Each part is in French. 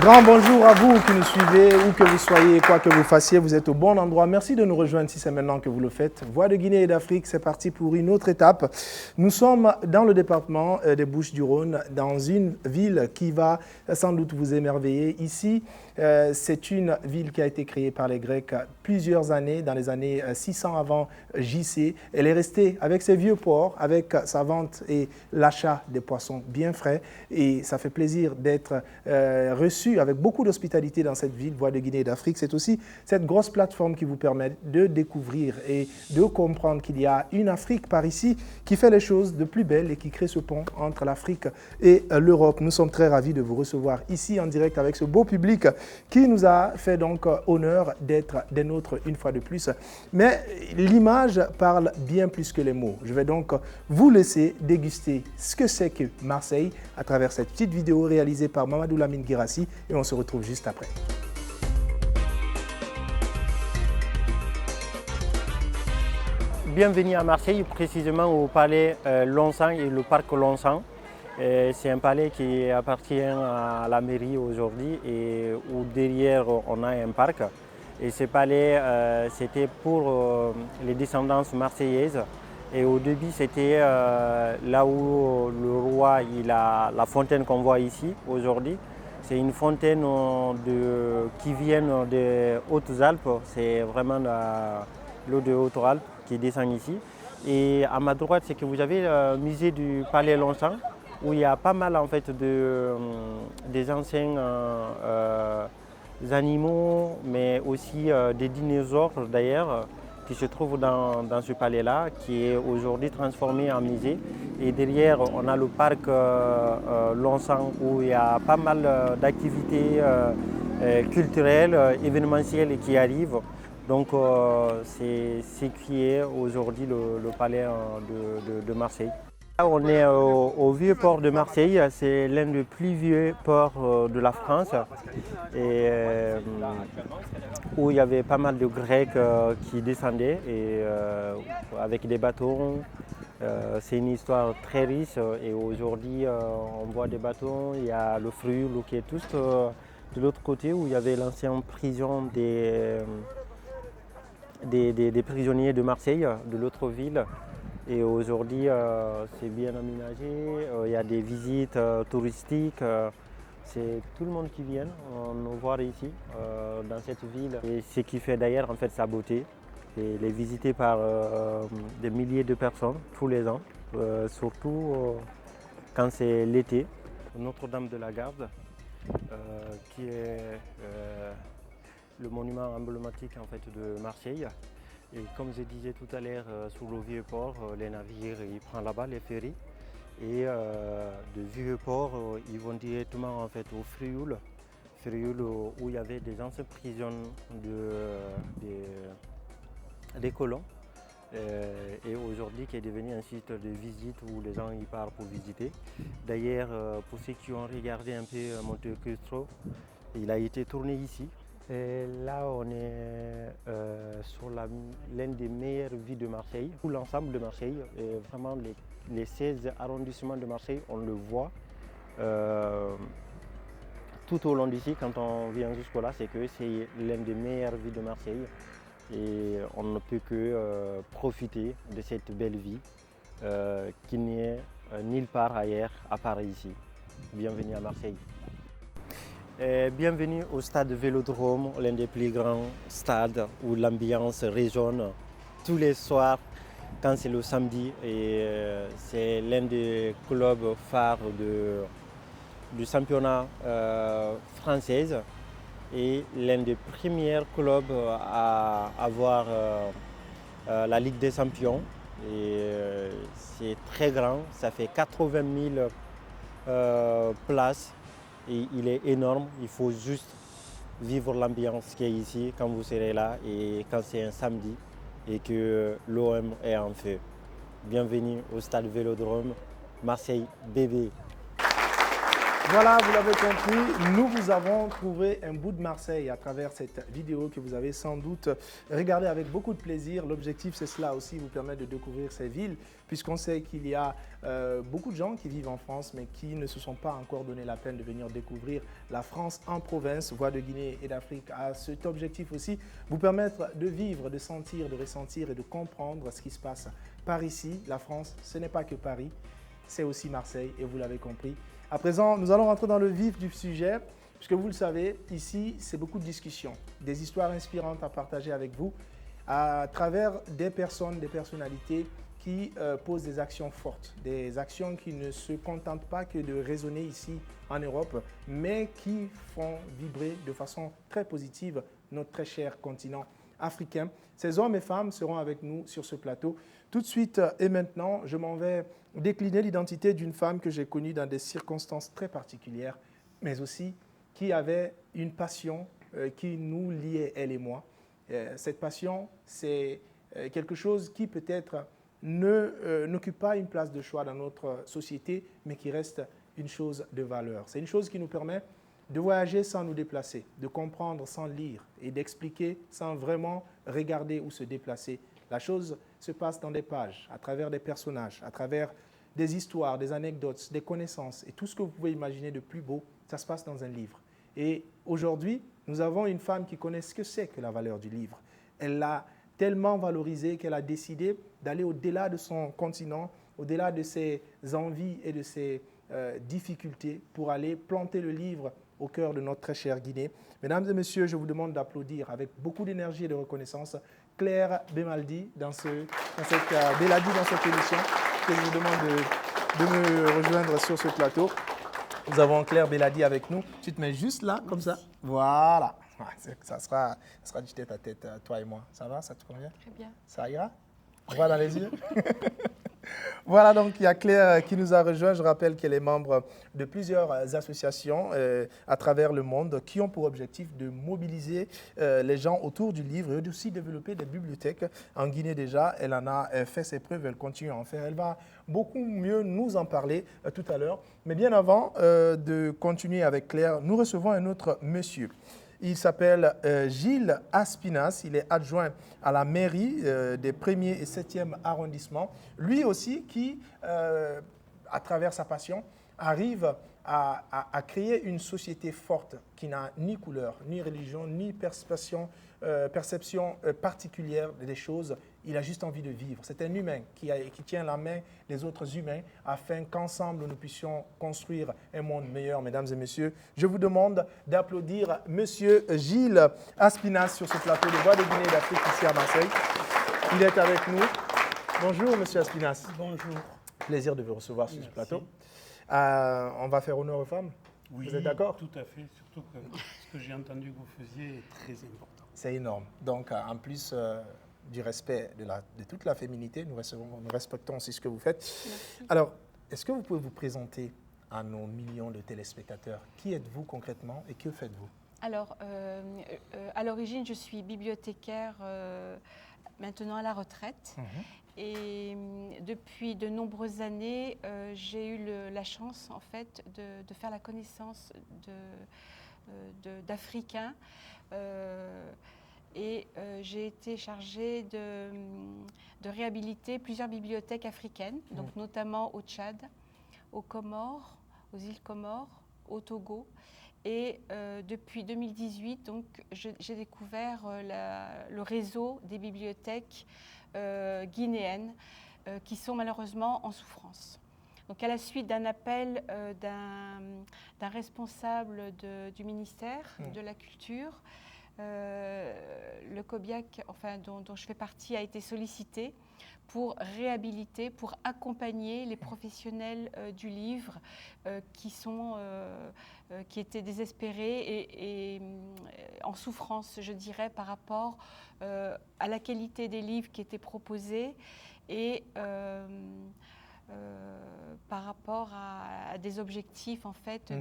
Grand bonjour à vous qui nous suivez, où que vous soyez, quoi que vous fassiez, vous êtes au bon endroit. Merci de nous rejoindre si c'est maintenant que vous le faites. Voix de Guinée et d'Afrique, c'est parti pour une autre étape. Nous sommes dans le département des Bouches-du-Rhône, dans une ville qui va sans doute vous émerveiller. Ici, c'est une ville qui a été créée par les Grecs plusieurs années, dans les années 600 avant JC. Elle est restée avec ses vieux ports, avec sa vente et l'achat des poissons bien frais. Et ça fait plaisir d'être reçu avec beaucoup d'hospitalité dans cette ville, Voix de Guinée et d'Afrique. C'est aussi cette grosse plateforme qui vous permet de découvrir et de comprendre qu'il y a une Afrique par ici qui fait les choses de plus belles et qui crée ce pont entre l'Afrique et l'Europe. Nous sommes très ravis de vous recevoir ici en direct avec ce beau public qui nous a fait donc honneur d'être des nôtres une fois de plus. Mais l'image parle bien plus que les mots. Je vais donc vous laisser déguster ce que c'est que Marseille à travers cette petite vidéo réalisée par Mamadou Lamine Guirassi. Et on se retrouve juste après. Bienvenue à Marseille, précisément au palais Longchamp et le parc Longchamp. C'est un palais qui appartient à la mairie aujourd'hui et où derrière on a un parc. Et ce palais, c'était pour les descendances marseillaises. Et au début, c'était là où le roi il a la fontaine qu'on voit ici aujourd'hui. C'est une fontaine qui vient des Hautes-Alpes. C'est vraiment l'eau des Hautes-Alpes qui descend ici. Et à ma droite, c'est que vous avez le musée du Palais Longchamp, où il y a pas mal en fait des anciens animaux, mais aussi des dinosaures d'ailleurs, qui se trouvent dans ce palais-là, qui est aujourd'hui transformé en musée. Et derrière, on a le parc Longchamp, où il y a pas mal d'activités culturelles, événementielles qui arrivent. Donc c'est ce qui est aujourd'hui le palais de Marseille. Là, on est au vieux port de Marseille, c'est l'un des plus vieux ports de la France et où il y avait pas mal de Grecs qui descendaient avec des bateaux. C'est une histoire très riche et aujourd'hui on voit des bateaux, il y a le Frioul qui est juste de l'autre côté où il y avait l'ancienne prison des prisonniers de Marseille, de l'autre ville. Et aujourd'hui, c'est bien aménagé, il y a des visites touristiques. C'est tout le monde qui vient nous voir ici, dans cette ville. Et ce qui fait d'ailleurs en fait sa beauté. Et les visiter par des milliers de personnes tous les ans, surtout quand c'est l'été. Notre-Dame de la Garde, qui est le monument emblématique en fait, de Marseille. Et comme je disais tout à l'heure, sur le vieux port, les navires ils prennent là-bas les ferries. Et de vieux port, ils vont directement en fait, au Frioul, où il y avait des anciennes prisons des colons. Et aujourd'hui qui est devenu un site de visite où les gens y partent pour visiter. D'ailleurs, pour ceux qui ont regardé un peu Monte Cristo, il a été tourné ici. Et là, on est sur l'une des meilleures villes de Marseille. Tout l'ensemble de Marseille, et vraiment les 16 arrondissements de Marseille, on le voit tout au long d'ici. Quand on vient jusque-là, c'est que c'est l'une des meilleures villes de Marseille. Et on ne peut que profiter de cette belle vie qui n'est nulle part ailleurs à part ici. Bienvenue à Marseille. Bienvenue au stade Vélodrome, l'un des plus grands stades où l'ambiance résonne tous les soirs quand c'est le samedi. Et c'est l'un des clubs phares du championnat français et l'un des premiers clubs à avoir la Ligue des Champions. Et c'est très grand, ça fait 80 000 places. Et il est énorme, il faut juste vivre l'ambiance qui est ici quand vous serez là et quand c'est un samedi et que l'OM est en feu. Bienvenue au stade Vélodrome, Marseille bébé. Voilà, vous l'avez compris, nous vous avons trouvé un bout de Marseille à travers cette vidéo que vous avez sans doute regardée avec beaucoup de plaisir. L'objectif, c'est cela aussi, vous permettre de découvrir ces villes, puisqu'on sait qu'il y a beaucoup de gens qui vivent en France, mais qui ne se sont pas encore donné la peine de venir découvrir la France en province. Voix de Guinée et d'Afrique a cet objectif aussi, vous permettre de vivre, de sentir, de ressentir et de comprendre ce qui se passe par ici. La France, ce n'est pas que Paris, c'est aussi Marseille, et vous l'avez compris. À présent, nous allons rentrer dans le vif du sujet, puisque vous le savez, ici, c'est beaucoup de discussions, des histoires inspirantes à partager avec vous, à travers des personnes, des personnalités qui posent des actions fortes, des actions qui ne se contentent pas que de résonner ici en Europe, mais qui font vibrer de façon très positive notre très cher continent africain. Ces hommes et femmes seront avec nous sur ce plateau. Tout de suite et maintenant, je m'en vais décliner l'identité d'une femme que j'ai connue dans des circonstances très particulières, mais aussi qui avait une passion qui nous liait, elle et moi. Cette passion, c'est quelque chose qui peut-être n'occupe pas une place de choix dans notre société, mais qui reste une chose de valeur. C'est une chose qui nous permet de voyager sans nous déplacer, de comprendre sans lire et d'expliquer sans vraiment regarder ou se déplacer. La chose se passe dans des pages, à travers des personnages, à travers des histoires, des anecdotes, des connaissances et tout ce que vous pouvez imaginer de plus beau, ça se passe dans un livre. Et aujourd'hui, nous avons une femme qui connaît ce que c'est que la valeur du livre. Elle l'a tellement valorisé qu'elle a décidé d'aller au-delà de son continent, au-delà de ses envies et de ses difficultés pour aller planter le livre au cœur de notre très chère Guinée. Mesdames et messieurs, je vous demande d'applaudir avec beaucoup d'énergie et de reconnaissance Claire Bemaldi dans cette Beladi dans cette émission, que je vous demande de me rejoindre sur ce plateau. Nous avons Claire Beladi avec nous. Tu te mets juste là, comme ça. Voilà. Ça sera du tête à tête, toi et moi. Ça va? Ça te convient? Très bien. Ça ira? On voit dans les yeux? Voilà, donc il y a Claire qui nous a rejoint. Je rappelle qu'elle est membre de plusieurs associations à travers le monde qui ont pour objectif de mobiliser les gens autour du livre et aussi développer des bibliothèques. En Guinée déjà, elle en a fait ses preuves, elle continue à en faire. Elle va beaucoup mieux nous en parler tout à l'heure. Mais bien avant de continuer avec Claire, nous recevons un autre monsieur. Il s'appelle Gilles Aspinas, il est adjoint à la mairie des 1er et 7e arrondissements. Lui aussi qui, à travers sa passion, arrive à créer une société forte qui n'a ni couleur, ni religion, ni perception particulière des choses. Il a juste envie de vivre. C'est un humain qui tient la main des autres humains afin qu'ensemble nous puissions construire un monde meilleur, mesdames et messieurs. Je vous demande d'applaudir Monsieur Gilles Aspinas sur ce plateau de Voix de Guinée et d'Afrique ici à Marseille. Il est avec nous. Bonjour Monsieur Aspinas. Bonjour. Plaisir de vous recevoir sur ce Merci. plateau. On va faire honneur aux femmes. Oui, vous êtes d'accord? Tout à fait, surtout que ce que j'ai entendu que vous faisiez est très important. C'est énorme. Donc, en plus du respect de toute la féminité, nous respectons aussi ce que vous faites. Merci. Alors, est-ce que vous pouvez vous présenter à nos millions de téléspectateurs? Qui êtes-vous concrètement et que faites-vous? Alors, à l'origine, je suis bibliothécaire maintenant à la retraite. Et depuis de nombreuses années, j'ai eu la chance en fait de faire la connaissance d'Africains. Et j'ai été chargée de réhabiliter plusieurs bibliothèques africaines, donc notamment au Tchad, aux Comores, aux îles Comores, au Togo. Et depuis 2018, donc, j'ai découvert le réseau des bibliothèques guinéennes qui sont malheureusement en souffrance. Donc, à la suite d'un appel d'un responsable du ministère de la Culture, le COBIAC, enfin, dont je fais partie, a été sollicité pour réhabiliter, pour accompagner les professionnels du livre qui étaient désespérés et en souffrance, je dirais, par rapport à la qualité des livres qui étaient proposés et par rapport à des objectifs en fait,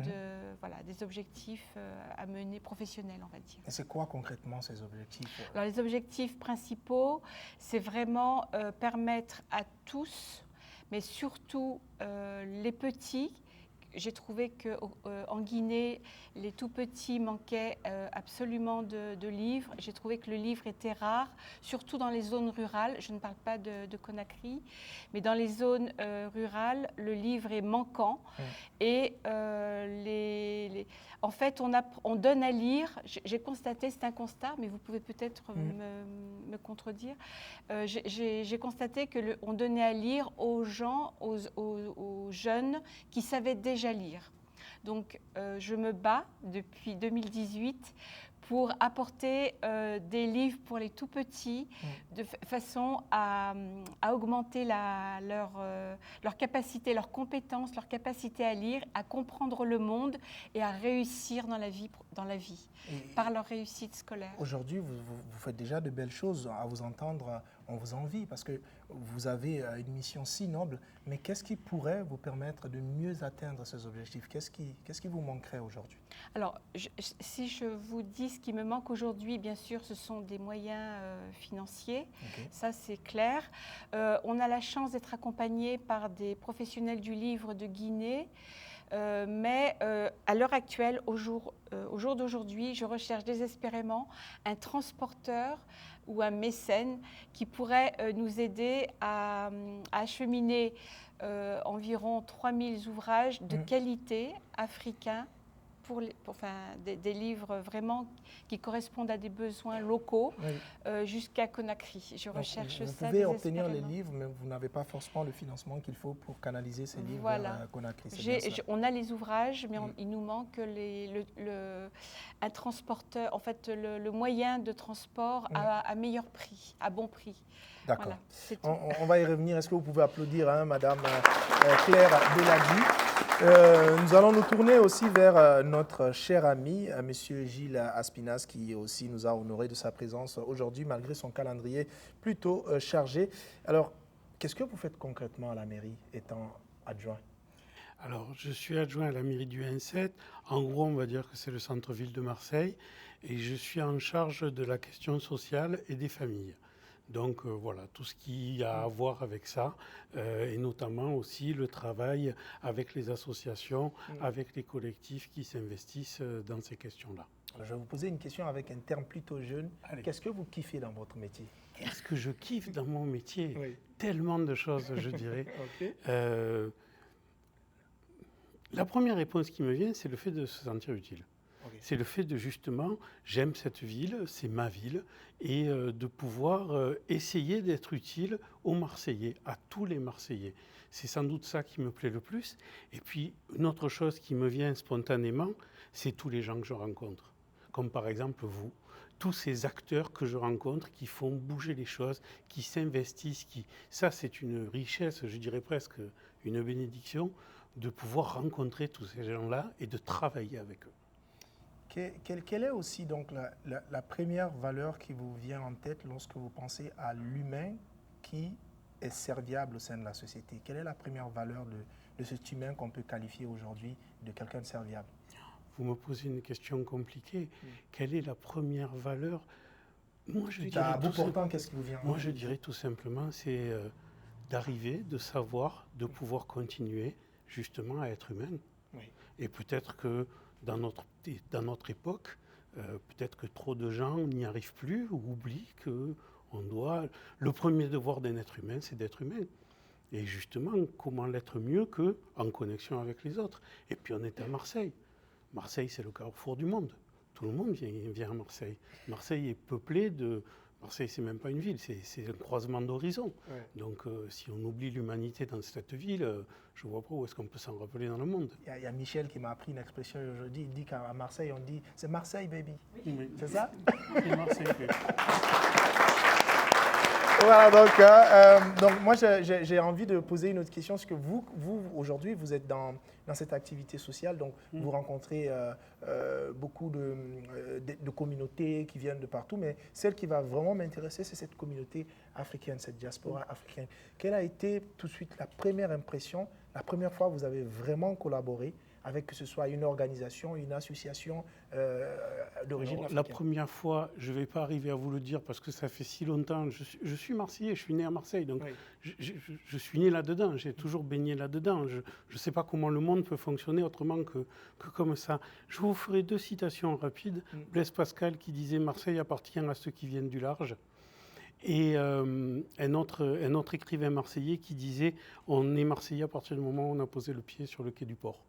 des objectifs à mener professionnels, on va dire. Et c'est quoi concrètement ces objectifs? Alors, les objectifs principaux, c'est vraiment permettre à tous, mais surtout les petits, j'ai trouvé qu'en Guinée, les tout-petits manquaient absolument de livres. J'ai trouvé que le livre était rare, surtout dans les zones rurales. Je ne parle pas de Conakry, mais dans les zones rurales, le livre est manquant. Et en fait, on donne à lire. J'ai constaté, c'est un constat, mais vous pouvez peut-être me contredire. J'ai constaté qu'on donnait à lire aux gens, aux jeunes qui savaient déjà lire. Donc, je me bats depuis 2018 pour apporter des livres pour les tout-petits de façon à augmenter leur capacité, leur compétence, leur capacité à lire, à comprendre le monde et à réussir dans la vie par leur réussite scolaire. Aujourd'hui, vous faites déjà de belles choses. À vous entendre, on vous envie parce que vous avez une mission si noble. Mais qu'est-ce qui pourrait vous permettre de mieux atteindre ces objectifs? Qu'est-ce qui vous manquerait aujourd'hui? Alors, si je vous dis ce qui me manque aujourd'hui, bien sûr, ce sont des moyens financiers. Okay. Ça, c'est clair. On a la chance d'être accompagné par des professionnels du livre de Guinée. Mais à l'heure actuelle, au jour d'aujourd'hui, je recherche désespérément un transporteur ou un mécène qui pourrait nous aider à acheminer environ 3000 ouvrages de qualité africains des livres vraiment qui correspondent à des besoins locaux jusqu'à Conakry. Je recherche ça. Vous pouvez obtenir les livres, mais vous n'avez pas forcément le financement qu'il faut pour canaliser ces livres vers Conakry. On a les ouvrages, mais il nous manque un transporteur, en fait, le moyen de transport à meilleur prix, à bon prix. D'accord. Voilà, on va y revenir. Est-ce que vous pouvez applaudir Madame Claire Deladi? Nous allons nous tourner aussi vers notre cher ami, Monsieur Gilles Aspinas, qui aussi nous a honoré de sa présence aujourd'hui, malgré son calendrier plutôt chargé. Alors, qu'est-ce que vous faites concrètement à la mairie, étant adjoint? Alors, je suis adjoint à la mairie du 1-7. En gros, on va dire que c'est le centre-ville de Marseille. Et je suis en charge de la question sociale et des familles. Donc voilà, tout ce qui a à voir avec ça, et notamment aussi le travail avec les associations, avec les collectifs qui s'investissent dans ces questions-là. Alors, je vais vous poser une question avec un terme plutôt jeune. Qu'est-ce que vous kiffez dans votre métier? Qu'est-ce que je kiffe dans mon métier? Tellement de choses, je dirais. La première réponse qui me vient, c'est le fait de se sentir utile. C'est le fait de justement, j'aime cette ville, c'est ma ville, et de pouvoir essayer d'être utile aux Marseillais, à tous les Marseillais. C'est sans doute ça qui me plaît le plus. Et puis, une autre chose qui me vient spontanément, c'est tous les gens que je rencontre. Comme par exemple vous, tous ces acteurs que je rencontre qui font bouger les choses, qui s'investissent, ça c'est une richesse, je dirais presque une bénédiction, de pouvoir rencontrer tous ces gens-là et de travailler avec eux. Quelle est aussi donc la première valeur qui vous vient en tête lorsque vous pensez à l'humain qui est serviable au sein de la société? Quelle est la première valeur de cet humain qu'on peut qualifier aujourd'hui de quelqu'un de serviable? Vous me posez une question compliquée. Quelle est la première valeur? Moi, je dirais qu'est-ce qui vous vient? Moi, je dirais tout simplement, c'est d'arriver, de savoir, de pouvoir continuer justement à être humain. Et peut-être que dans notre époque, peut-être que trop de gens n'y arrivent plus ou oublient que le premier devoir d'un être humain, c'est d'être humain. Et justement, comment l'être mieux qu'en connexion avec les autres? Et puis on est à Marseille. Marseille, c'est le carrefour du monde. Tout le monde vient à Marseille. Marseille est peuplé de... Marseille, c'est même pas une ville, c'est un croisement d'horizons. Donc, si on oublie l'humanité dans cette ville, je ne vois pas où est-ce qu'on peut s'en rappeler dans le monde. Il y a Michel qui m'a appris une expression aujourd'hui. Il dit qu'à Marseille, on dit « c'est Marseille, baby ». C'est ça? C'est Marseille, baby. Voilà, donc moi, j'ai envie de poser une autre question. Parce que vous aujourd'hui, vous êtes dans cette activité sociale. Donc, vous rencontrez beaucoup de communautés qui viennent de partout. Mais celle qui va vraiment m'intéresser, c'est cette communauté africaine, cette diaspora africaine. Quelle a été tout de suite la première impression, la première fois que vous avez vraiment collaboré avec que ce soit une organisation, une association d'origine africaine? La première fois, je ne vais pas arriver à vous le dire parce que ça fait si longtemps. Je suis Marseillais, je suis né à Marseille, donc je suis né là-dedans, j'ai toujours baigné là-dedans. Je ne sais pas comment le monde peut fonctionner autrement que comme ça. Je vous ferai 2 citations rapides. Blaise Pascal qui disait « Marseille appartient à ceux qui viennent du large ». Et un autre écrivain marseillais qui disait « On est Marseillais à partir du moment où on a posé le pied sur le quai du port ».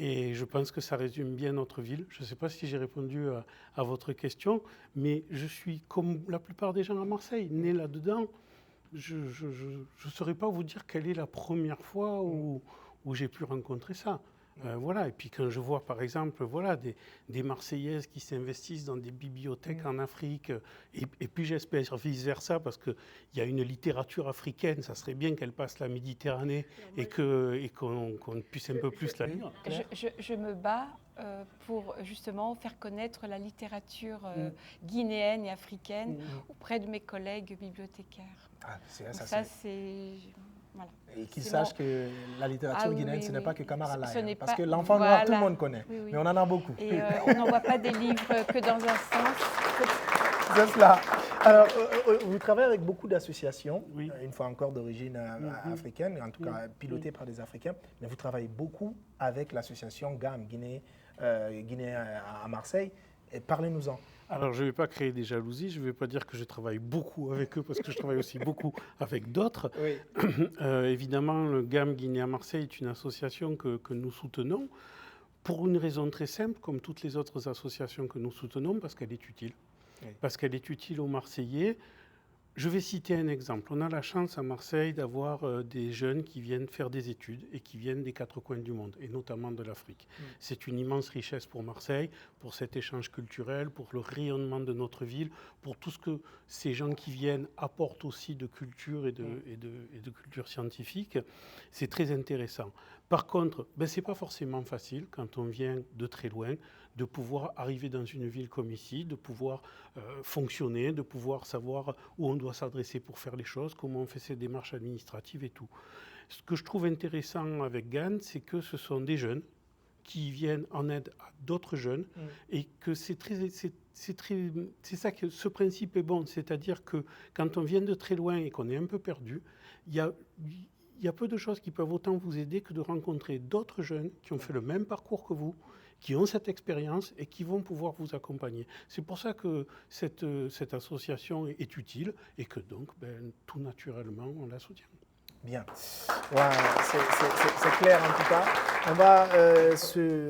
Et je pense que ça résume bien notre ville. Je ne sais pas si j'ai répondu à votre question, mais je suis comme la plupart des gens à Marseille, né là-dedans. Je ne saurais pas vous dire quelle est la première fois où j'ai pu rencontrer ça. Voilà. Et puis quand je vois par exemple des Marseillaises qui s'investissent dans des bibliothèques en Afrique, et puis j'espère vice-versa, parce qu'il y a une littérature africaine, ça serait bien qu'elle passe la Méditerranée et qu'on puisse un peu plus la lire. Je me bats pour justement faire connaître la littérature guinéenne et africaine auprès de mes collègues bibliothécaires. Ah, ça c'est... Voilà. Et qu'ils sachent que la littérature guinéenne, ce n'est pas que Camara Laye. Parce que pas... l'enfant noir, tout le monde connaît, mais on en a beaucoup. Et on n'envoie pas des livres que dans un sens. C'est cela. Alors, vous travaillez avec beaucoup d'associations, une fois encore d'origine africaine, en tout cas pilotées par des Africains, mais vous travaillez beaucoup avec l'association GAM, Guinée à Marseille. Parlez-nous-en. Alors, je ne vais pas créer des jalousies, je ne vais pas dire que je travaille beaucoup avec eux, parce que je travaille aussi beaucoup avec d'autres. Évidemment, le GAM Guinée à Marseille est une association que nous soutenons pour une raison très simple, comme toutes les autres associations que nous soutenons, parce qu'elle est utile. Parce qu'elle est utile aux Marseillais. Je vais citer un exemple. On a la chance à Marseille d'avoir des jeunes qui viennent faire des études et qui viennent des 4 coins du monde, et notamment de l'Afrique. C'est une immense richesse pour Marseille, pour cet échange culturel, pour le rayonnement de notre ville, pour tout ce que ces gens qui viennent apportent aussi de culture et de culture scientifique. C'est très intéressant. Par contre, ce n'est pas forcément facile quand on vient de très loin de pouvoir arriver dans une ville comme ici, de pouvoir fonctionner, de pouvoir savoir où on doit s'adresser pour faire les choses, comment on fait ses démarches administratives et tout. Ce que je trouve intéressant avec GAN, c'est que ce sont des jeunes qui viennent en aide à d'autres jeunes et que c'est ça que ce principe est bon, c'est-à-dire que quand on vient de très loin et qu'on est un peu perdu, il y a peu de choses qui peuvent autant vous aider que de rencontrer d'autres jeunes qui ont fait le même parcours que vous, qui ont cette expérience et qui vont pouvoir vous accompagner. C'est pour ça que cette association est utile et que donc, tout naturellement, on la soutient. Bien. Ouais, c'est clair en tout cas.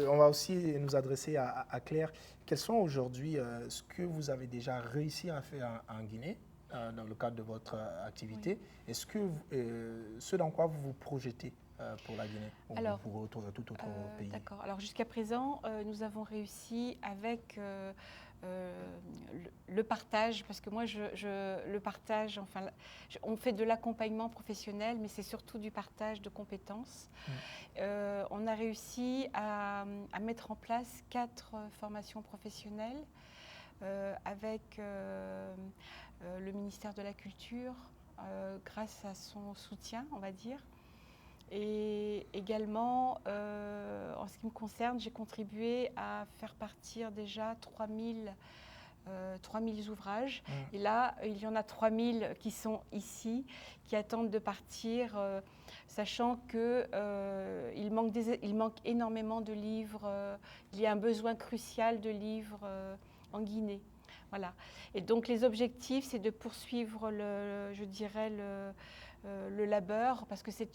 On va aussi nous adresser à Claire. Quels sont aujourd'hui ce que vous avez déjà réussi à faire en Guinée dans le cadre de votre activité? Est-ce que ce dans quoi vous vous projetez pour la Guinée ou pour tout autre pays? D'accord. Alors jusqu'à présent, nous avons réussi avec le partage, parce que moi, le partage, on fait de l'accompagnement professionnel, mais c'est surtout du partage de compétences. On a réussi à mettre en place 4 formations professionnelles avec le ministère de la Culture, grâce à son soutien, on va dire. Et également, en ce qui me concerne, j'ai contribué à faire partir déjà 3000 ouvrages. Et là, il y en a 3000 qui sont ici, qui attendent de partir, sachant qu'il manque énormément de livres. Il y a un besoin crucial de livres en Guinée. Voilà. Et donc les objectifs, c'est de poursuivre le labeur, parce que c'est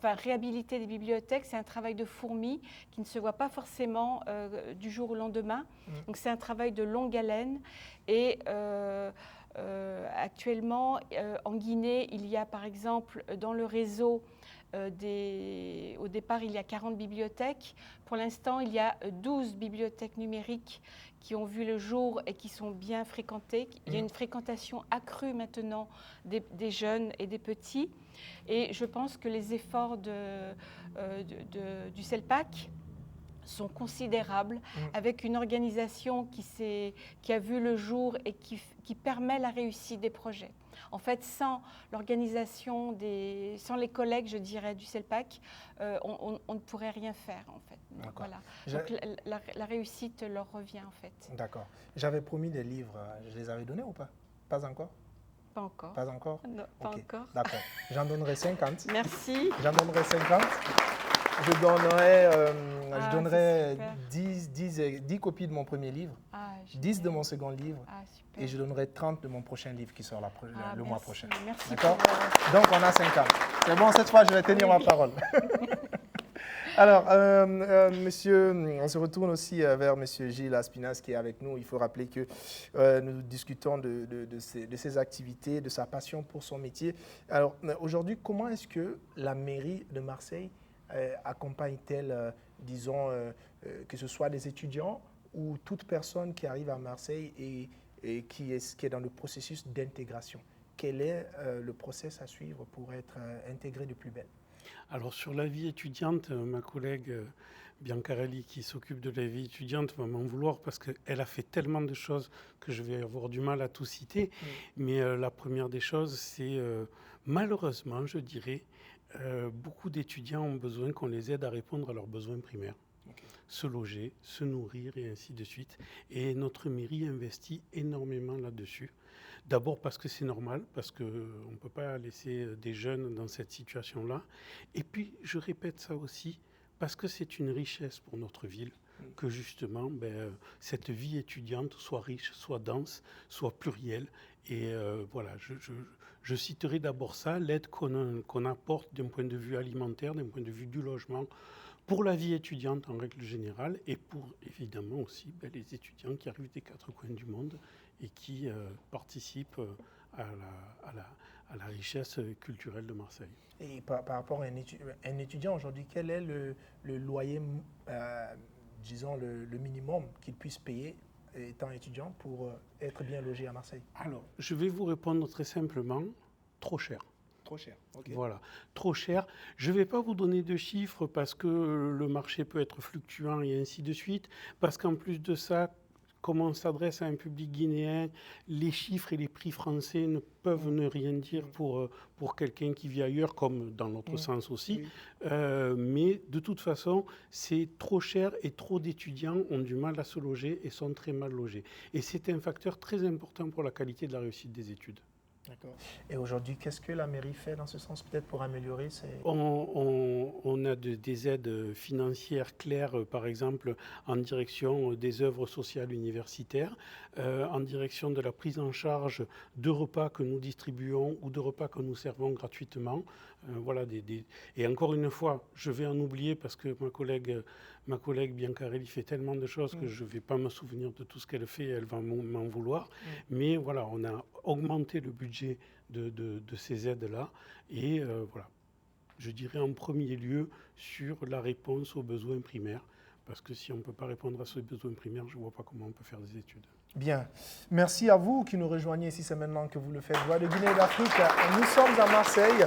réhabiliter des bibliothèques, c'est un travail de fourmi qui ne se voit pas forcément du jour au lendemain. Donc c'est un travail de longue haleine. Et actuellement, en Guinée, il y a par exemple dans le réseau au départ, il y a 40 bibliothèques. Pour l'instant, il y a 12 bibliothèques numériques qui ont vu le jour et qui sont bien fréquentées. Il y a une fréquentation accrue maintenant des jeunes et des petits. Et je pense que les efforts du CELPAC sont considérables, avec une organisation qui a vu le jour et qui permet la réussite des projets. En fait, sans l'organisation, sans les collègues, je dirais, du CELPAC, on ne pourrait rien faire, en fait. Donc, voilà. Donc la réussite leur revient, en fait. D'accord. J'avais promis des livres, je les avais donnés ou pas? Pas encore? Pas encore. Pas encore? Non, pas encore. D'accord. J'en donnerai 50. Merci. J'en donnerai 50. Je donnerai 10 copies de mon premier livre, 10 de mon second livre, et je donnerai 30 de mon prochain livre qui sort le mois prochain. Merci. D'accord? Donc on a 50. C'est bon, cette fois je vais tenir ma parole. Alors, monsieur, on se retourne aussi vers monsieur Gilles Aspinas qui est avec nous. Il faut rappeler que nous discutons de ses activités, de sa passion pour son métier. Alors, aujourd'hui, comment est-ce que la mairie de Marseille accompagne-t-elle, disons, que ce soit des étudiants ou toute personne qui arrive à Marseille et qui est dans le processus d'intégration? Quel est le process à suivre pour être intégré de plus belle? Alors sur la vie étudiante, ma collègue Biancarelli qui s'occupe de la vie étudiante va m'en vouloir parce qu'elle a fait tellement de choses que je vais avoir du mal à tout citer. Mais la première des choses, c'est malheureusement, je dirais, beaucoup d'étudiants ont besoin qu'on les aide à répondre à leurs besoins primaires. Se loger, se nourrir et ainsi de suite. Et notre mairie investit énormément là-dessus. D'abord parce que c'est normal, parce qu'on ne peut pas laisser des jeunes dans cette situation-là. Et puis, je répète ça aussi, parce que c'est une richesse pour notre ville, que justement, cette vie étudiante soit riche, soit dense, soit plurielle. Et voilà, je citerai d'abord ça, l'aide qu'on apporte d'un point de vue alimentaire, d'un point de vue du logement, pour la vie étudiante en règle générale, et pour évidemment aussi les étudiants qui arrivent des quatre coins du monde et qui participent à la richesse culturelle de Marseille. Et par rapport à un étudiant aujourd'hui, quel est le loyer, disons le minimum qu'il puisse payer étant étudiant pour être bien logé à Marseille? Alors, je vais vous répondre très simplement, trop cher. Trop cher, ok. Voilà, trop cher. Je ne vais pas vous donner de chiffres parce que le marché peut être fluctuant et ainsi de suite, parce qu'en plus de ça, comme on s'adresse à un public guinéen, les chiffres et les prix français ne peuvent ne rien dire pour quelqu'un qui vit ailleurs, comme dans l'autre sens aussi. Mais de toute façon, c'est trop cher et trop d'étudiants ont du mal à se loger et sont très mal logés. Et c'est un facteur très important pour la qualité de la réussite des études. D'accord. Et aujourd'hui, qu'est-ce que la mairie fait dans ce sens, peut-être pour améliorer ces... On a des aides financières claires, par exemple, en direction des œuvres sociales universitaires, en direction de la prise en charge de repas que nous distribuons ou de repas que nous servons gratuitement. Voilà, et encore une fois, je vais en oublier parce que ma collègue Biancarelli fait tellement de choses que je ne vais pas me souvenir de tout ce qu'elle fait, elle va m'en vouloir. Mais voilà, on a augmenté le budget de ces aides-là. Et voilà, je dirais en premier lieu sur la réponse aux besoins primaires. Parce que si on ne peut pas répondre à ces besoins primaires, je ne vois pas comment on peut faire des études. Bien. Merci à vous qui nous rejoignez ici, c'est maintenant que vous le faites. Voix de Guinée et d'Afrique, nous sommes à Marseille,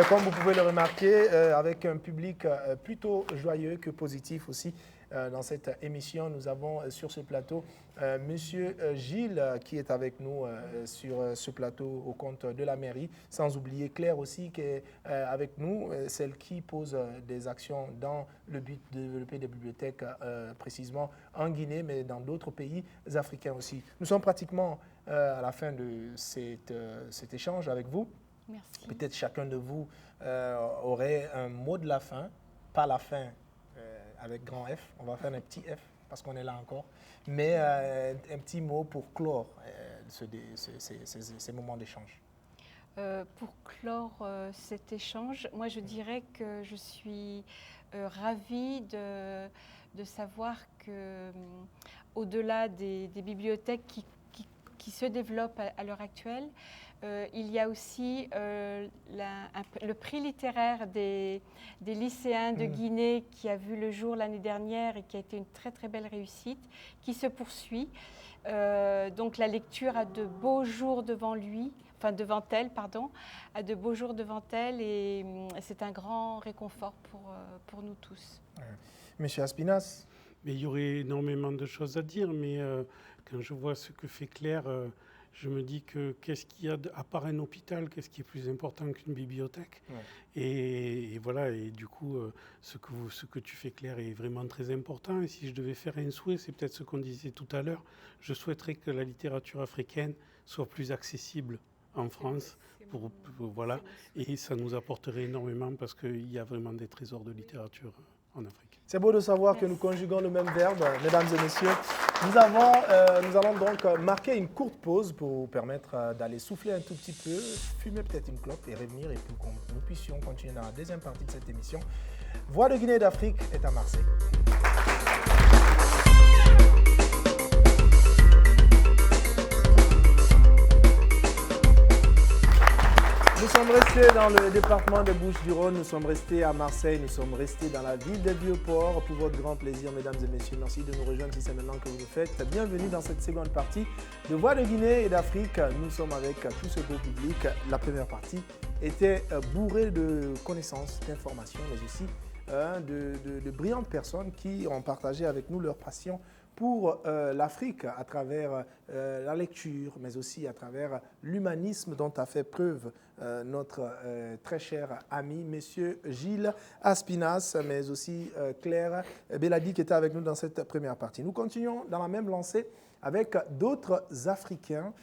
comme vous pouvez le remarquer, avec un public plutôt joyeux que positif aussi. Dans cette émission, nous avons sur ce plateau Monsieur Gilles qui est avec nous sur ce plateau au compte de la mairie, sans oublier Claire aussi qui est avec nous, celle qui pose des actions dans le but de développer des bibliothèques précisément en Guinée, mais dans d'autres pays africains aussi. Nous sommes pratiquement à la fin de cet échange avec vous. Merci. Peut-être chacun de vous aurait un mot de la fin, pas la fin avec grand F, on va faire un petit F parce qu'on est là encore, mais un petit mot pour clore ces moments d'échange. Pour clore cet échange, moi je dirais que je suis ravie de savoir que au-delà des bibliothèques qui se développent à l'heure actuelle, il y a aussi le prix littéraire des lycéens de Guinée qui a vu le jour l'année dernière et qui a été une très très belle réussite, qui se poursuit. Donc la lecture a de beaux jours devant elle, a de beaux jours devant elle et c'est un grand réconfort pour nous tous. Monsieur Aspinas. Mais il y aurait énormément de choses à dire, mais quand je vois ce que fait Claire, je me dis que qu'est-ce qu'il y a, à part un hôpital, qu'est-ce qui est plus important qu'une bibliothèque? Et voilà, et du coup, ce que tu fais, Claire, est vraiment très important. Et si je devais faire un souhait, c'est peut-être ce qu'on disait tout à l'heure, je souhaiterais que la littérature africaine soit plus accessible en France, voilà, et ça nous apporterait énormément parce qu'il y a vraiment des trésors de littérature en Afrique. C'est beau de savoir que nous conjuguons le même verbe, mesdames et messieurs. Nous allons donc marquer une courte pause pour vous permettre d'aller souffler un tout petit peu, fumer peut-être une clope et revenir, et puis que nous puissions continuer dans la deuxième partie de cette émission. Voix de Guinée et d'Afrique est à Marseille. Nous sommes restés dans le département des Bouches-du-Rhône, nous sommes restés à Marseille, nous sommes restés dans la ville des Vieux-Ports. Pour votre grand plaisir, mesdames et messieurs, merci de nous rejoindre si c'est maintenant que vous le faites. Bienvenue dans cette seconde partie de Voix de Guinée et d'Afrique. Nous sommes avec tout ce beau public. La première partie était bourrée de connaissances, d'informations, mais aussi de brillantes personnes qui ont partagé avec nous leur passion pour l'Afrique à travers la lecture, mais aussi à travers l'humanisme dont a fait preuve notre très cher ami, Monsieur Gilles Aspinas, mais aussi Claire Beladi qui était avec nous dans cette première partie. Nous continuons dans la même lancée avec d'autres Africains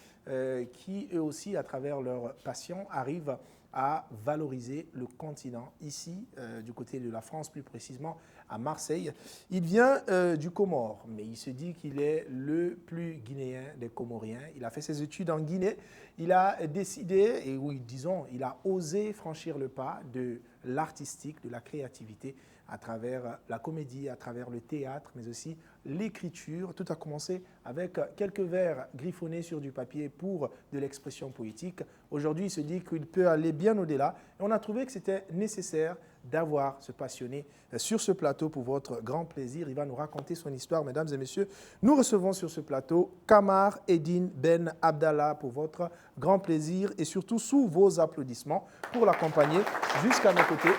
qui, eux aussi, à travers leur passion, arrivent à valoriser le continent, ici, du côté de la France, plus précisément à Marseille. Il vient du Comore, mais il se dit qu'il est le plus guinéen des Comoriens. Il a fait ses études en Guinée. Il a décidé, et oui, disons, il a osé franchir le pas de l'artistique, de la créativité, à travers la comédie, à travers le théâtre, mais aussi l'écriture. Tout a commencé avec quelques vers griffonnés sur du papier pour de l'expression poétique. Aujourd'hui, il se dit qu'il peut aller bien au-delà. Et on a trouvé que c'était nécessaire d'avoir ce passionné sur ce plateau pour votre grand plaisir. Il va nous raconter son histoire, mesdames et messieurs. Nous recevons sur ce plateau Kamar Eddine Ben Abdallah pour votre grand plaisir et surtout sous vos applaudissements pour l'accompagner jusqu'à nos côtés.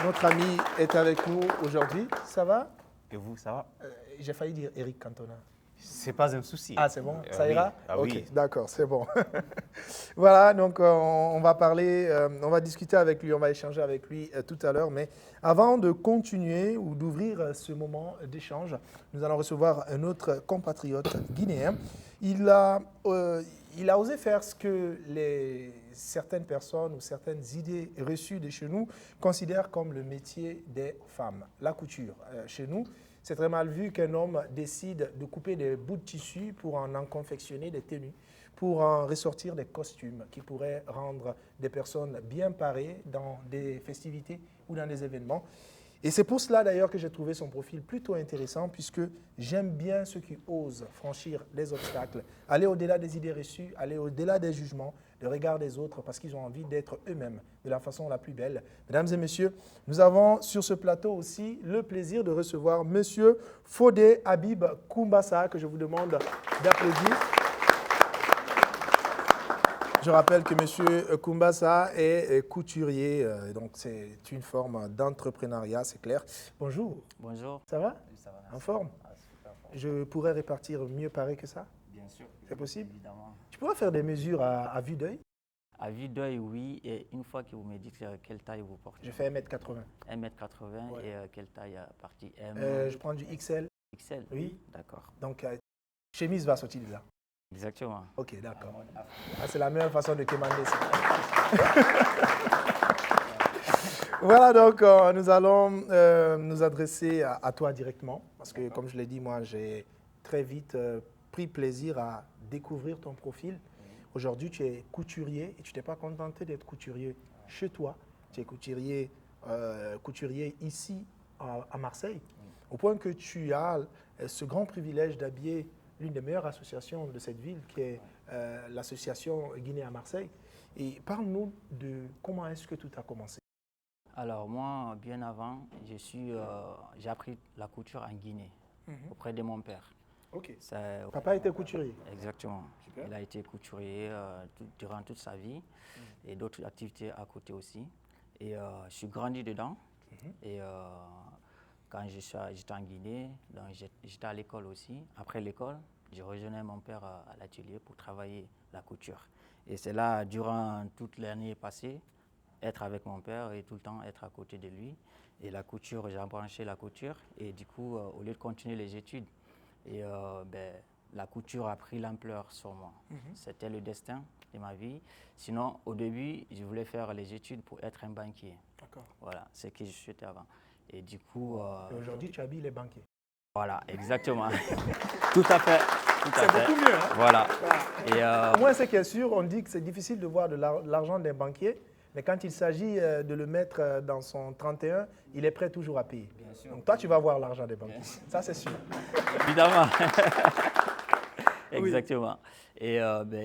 Notre ami est avec nous aujourd'hui. Ça va? Et vous, ça va? J'ai failli dire Eric Cantona. C'est pas un souci. Ah, c'est bon? Ça ira? Oui. Ah, ok, oui. d'accord, c'est bon. Voilà, donc on va parler, on va discuter avec lui, on va échanger avec lui tout à l'heure. Mais avant de continuer ou d'ouvrir ce moment d'échange, nous allons recevoir un autre compatriote guinéen. Il a osé faire ce que certaines personnes ou certaines idées reçues de chez nous considèrent comme le métier des femmes, la couture. Chez nous, c'est très mal vu qu'un homme décide de couper des bouts de tissu pour en confectionner des tenues, pour en ressortir des costumes qui pourraient rendre des personnes bien parées dans des festivités ou dans des événements. Et c'est pour cela d'ailleurs que j'ai trouvé son profil plutôt intéressant, puisque j'aime bien ceux qui osent franchir les obstacles, aller au-delà des idées reçues, aller au-delà des jugements, des regards des autres, parce qu'ils ont envie d'être eux-mêmes de la façon la plus belle. Mesdames et messieurs, nous avons sur ce plateau aussi le plaisir de recevoir Monsieur Fodé Habib Koumbassa, que je vous demande d'applaudir. Je rappelle que M. Koumbassa est couturier, donc c'est une forme d'entrepreneuriat, c'est clair. Bonjour. Bonjour. Ça va? Oui, ça va. En forme? Ah, super fort. Je pourrais répartir mieux paré que ça? Bien sûr. C'est possible? Évidemment. Tu pourrais faire des mesures à vue d'œil? À vue d'œil, oui. Et une fois que vous me dites quelle taille vous portez. Je fais 1m80. 1m80 Ouais. et quelle taille à partie M? Je prends du XL. XL? Oui. D'accord. Donc, chemise va sortir de là. Exactement. Ok, d'accord. Ah, c'est la meilleure façon de commander ça. Voilà, donc nous allons nous adresser à toi directement, parce que comme je l'ai dit, moi j'ai très vite pris plaisir à découvrir ton profil. Aujourd'hui, tu es couturier et tu t'es pas contenté d'être couturier chez toi. Tu es couturier ici à Marseille, au point que tu as ce grand privilège d'habiller l'une des meilleures associations de cette ville, qui est l'association Guinée à Marseille. Et parle-nous de comment est-ce que tout a commencé. Alors moi, bien avant, j'ai appris la couture en Guinée, auprès de mon père. Ok. Ça- Papa était couturier. Exactement. Super. Il a été couturier durant toute sa vie et d'autres activités à côté aussi. Et je suis grandi dedans. Et quand j'étais en Guinée, donc j'étais à l'école aussi. Après l'école, je rejoignais mon père à l'atelier pour travailler la couture. Et c'est là, durant toute l'année passée, être avec mon père et tout le temps être à côté de lui. Et la couture, j'ai embranché la couture. Et du coup, au lieu de continuer les études, la couture a pris l'ampleur sur moi. C'était le destin de ma vie. Sinon, au début, je voulais faire les études pour être un banquier. D'accord. Voilà, c'est ce que je souhaitais avant. Et du coup... Et aujourd'hui, tu habilles les banquiers. Voilà, exactement. Tout à fait. C'est beaucoup mieux. Hein? Voilà. Au moins, ce qui est sûr, on dit que c'est difficile de voir de l'argent d'un banquier, mais quand il s'agit de le mettre dans son 31, il est prêt toujours à payer. Bien sûr. Donc toi, tu vas voir l'argent des banquiers. Ça, c'est sûr. Évidemment. Exactement. Et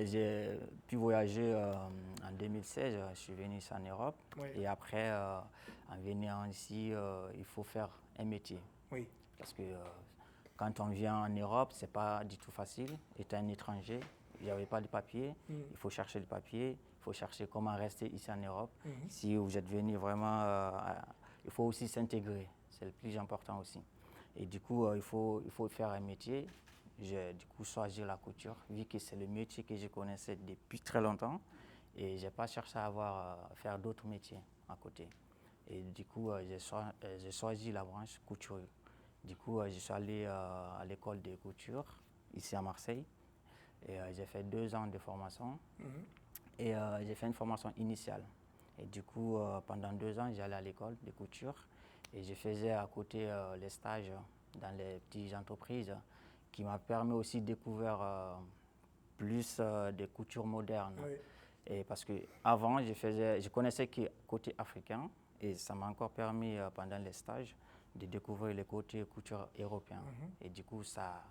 j'ai pu voyager en 2016. Je suis venu ici en Europe. Oui. Et après, en venant ici, il faut faire un métier. Oui. Parce que quand on vient en Europe, ce n'est pas du tout facile. Étant un étranger, il n'y avait pas de papier. Il faut chercher le papier. Il faut chercher comment rester ici en Europe. Si vous êtes venu vraiment, il faut aussi s'intégrer. C'est le plus important aussi. Et du coup, il faut faire un métier. J'ai du coup choisi la couture, vu que c'est le métier que je connaissais depuis très longtemps. Et je n'ai pas cherché à faire d'autres métiers à côté. Et du coup, j'ai choisi la branche couture. Du coup, je suis allé à l'école de couture, ici à Marseille. Et j'ai fait 2 ans de formation. Et j'ai fait une formation initiale. Et du coup, pendant 2 ans, j'allais à l'école de couture. Et je faisais à côté les stages dans les petites entreprises qui m'a permis aussi de découvrir plus de couture moderne. Oui. Et parce qu'avant, je connaissais que côté africain. Et ça m'a encore permis, pendant les stages, de découvrir le côté couture européen. Et du coup, ça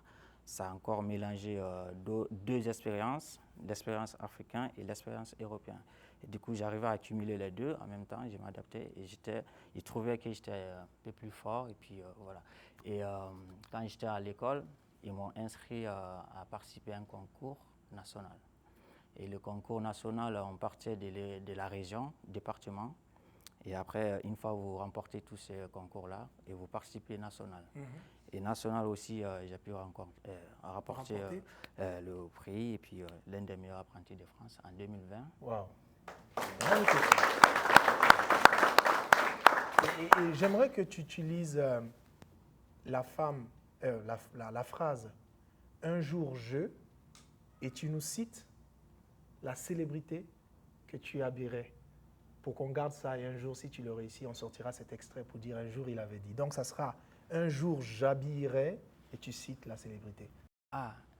a encore mélangé 2 expériences, l'expérience africaine et l'expérience européenne. Et du coup, j'arrivais à accumuler les 2 en même temps, je m'adaptais et je trouvais que j'étais un peu plus fort. Et puis voilà. Et quand j'étais à l'école, ils m'ont inscrit à participer à un concours national. Et le concours national, on partait de la région, département. Et après, une fois vous remportez tous ces concours-là, et vous participez national. Et national aussi, j'ai pu rapporter le prix et puis l'un des meilleurs apprentis de France en 2020. Wow. Et j'aimerais que tu utilises la phrase « un jour je » et tu nous cites la célébrité que tu habillerais. Pour qu'on garde ça et un jour, si tu le réussis, on sortira cet extrait pour dire un jour il avait dit. Donc ça sera un jour j'habillerai et tu cites la célébrité.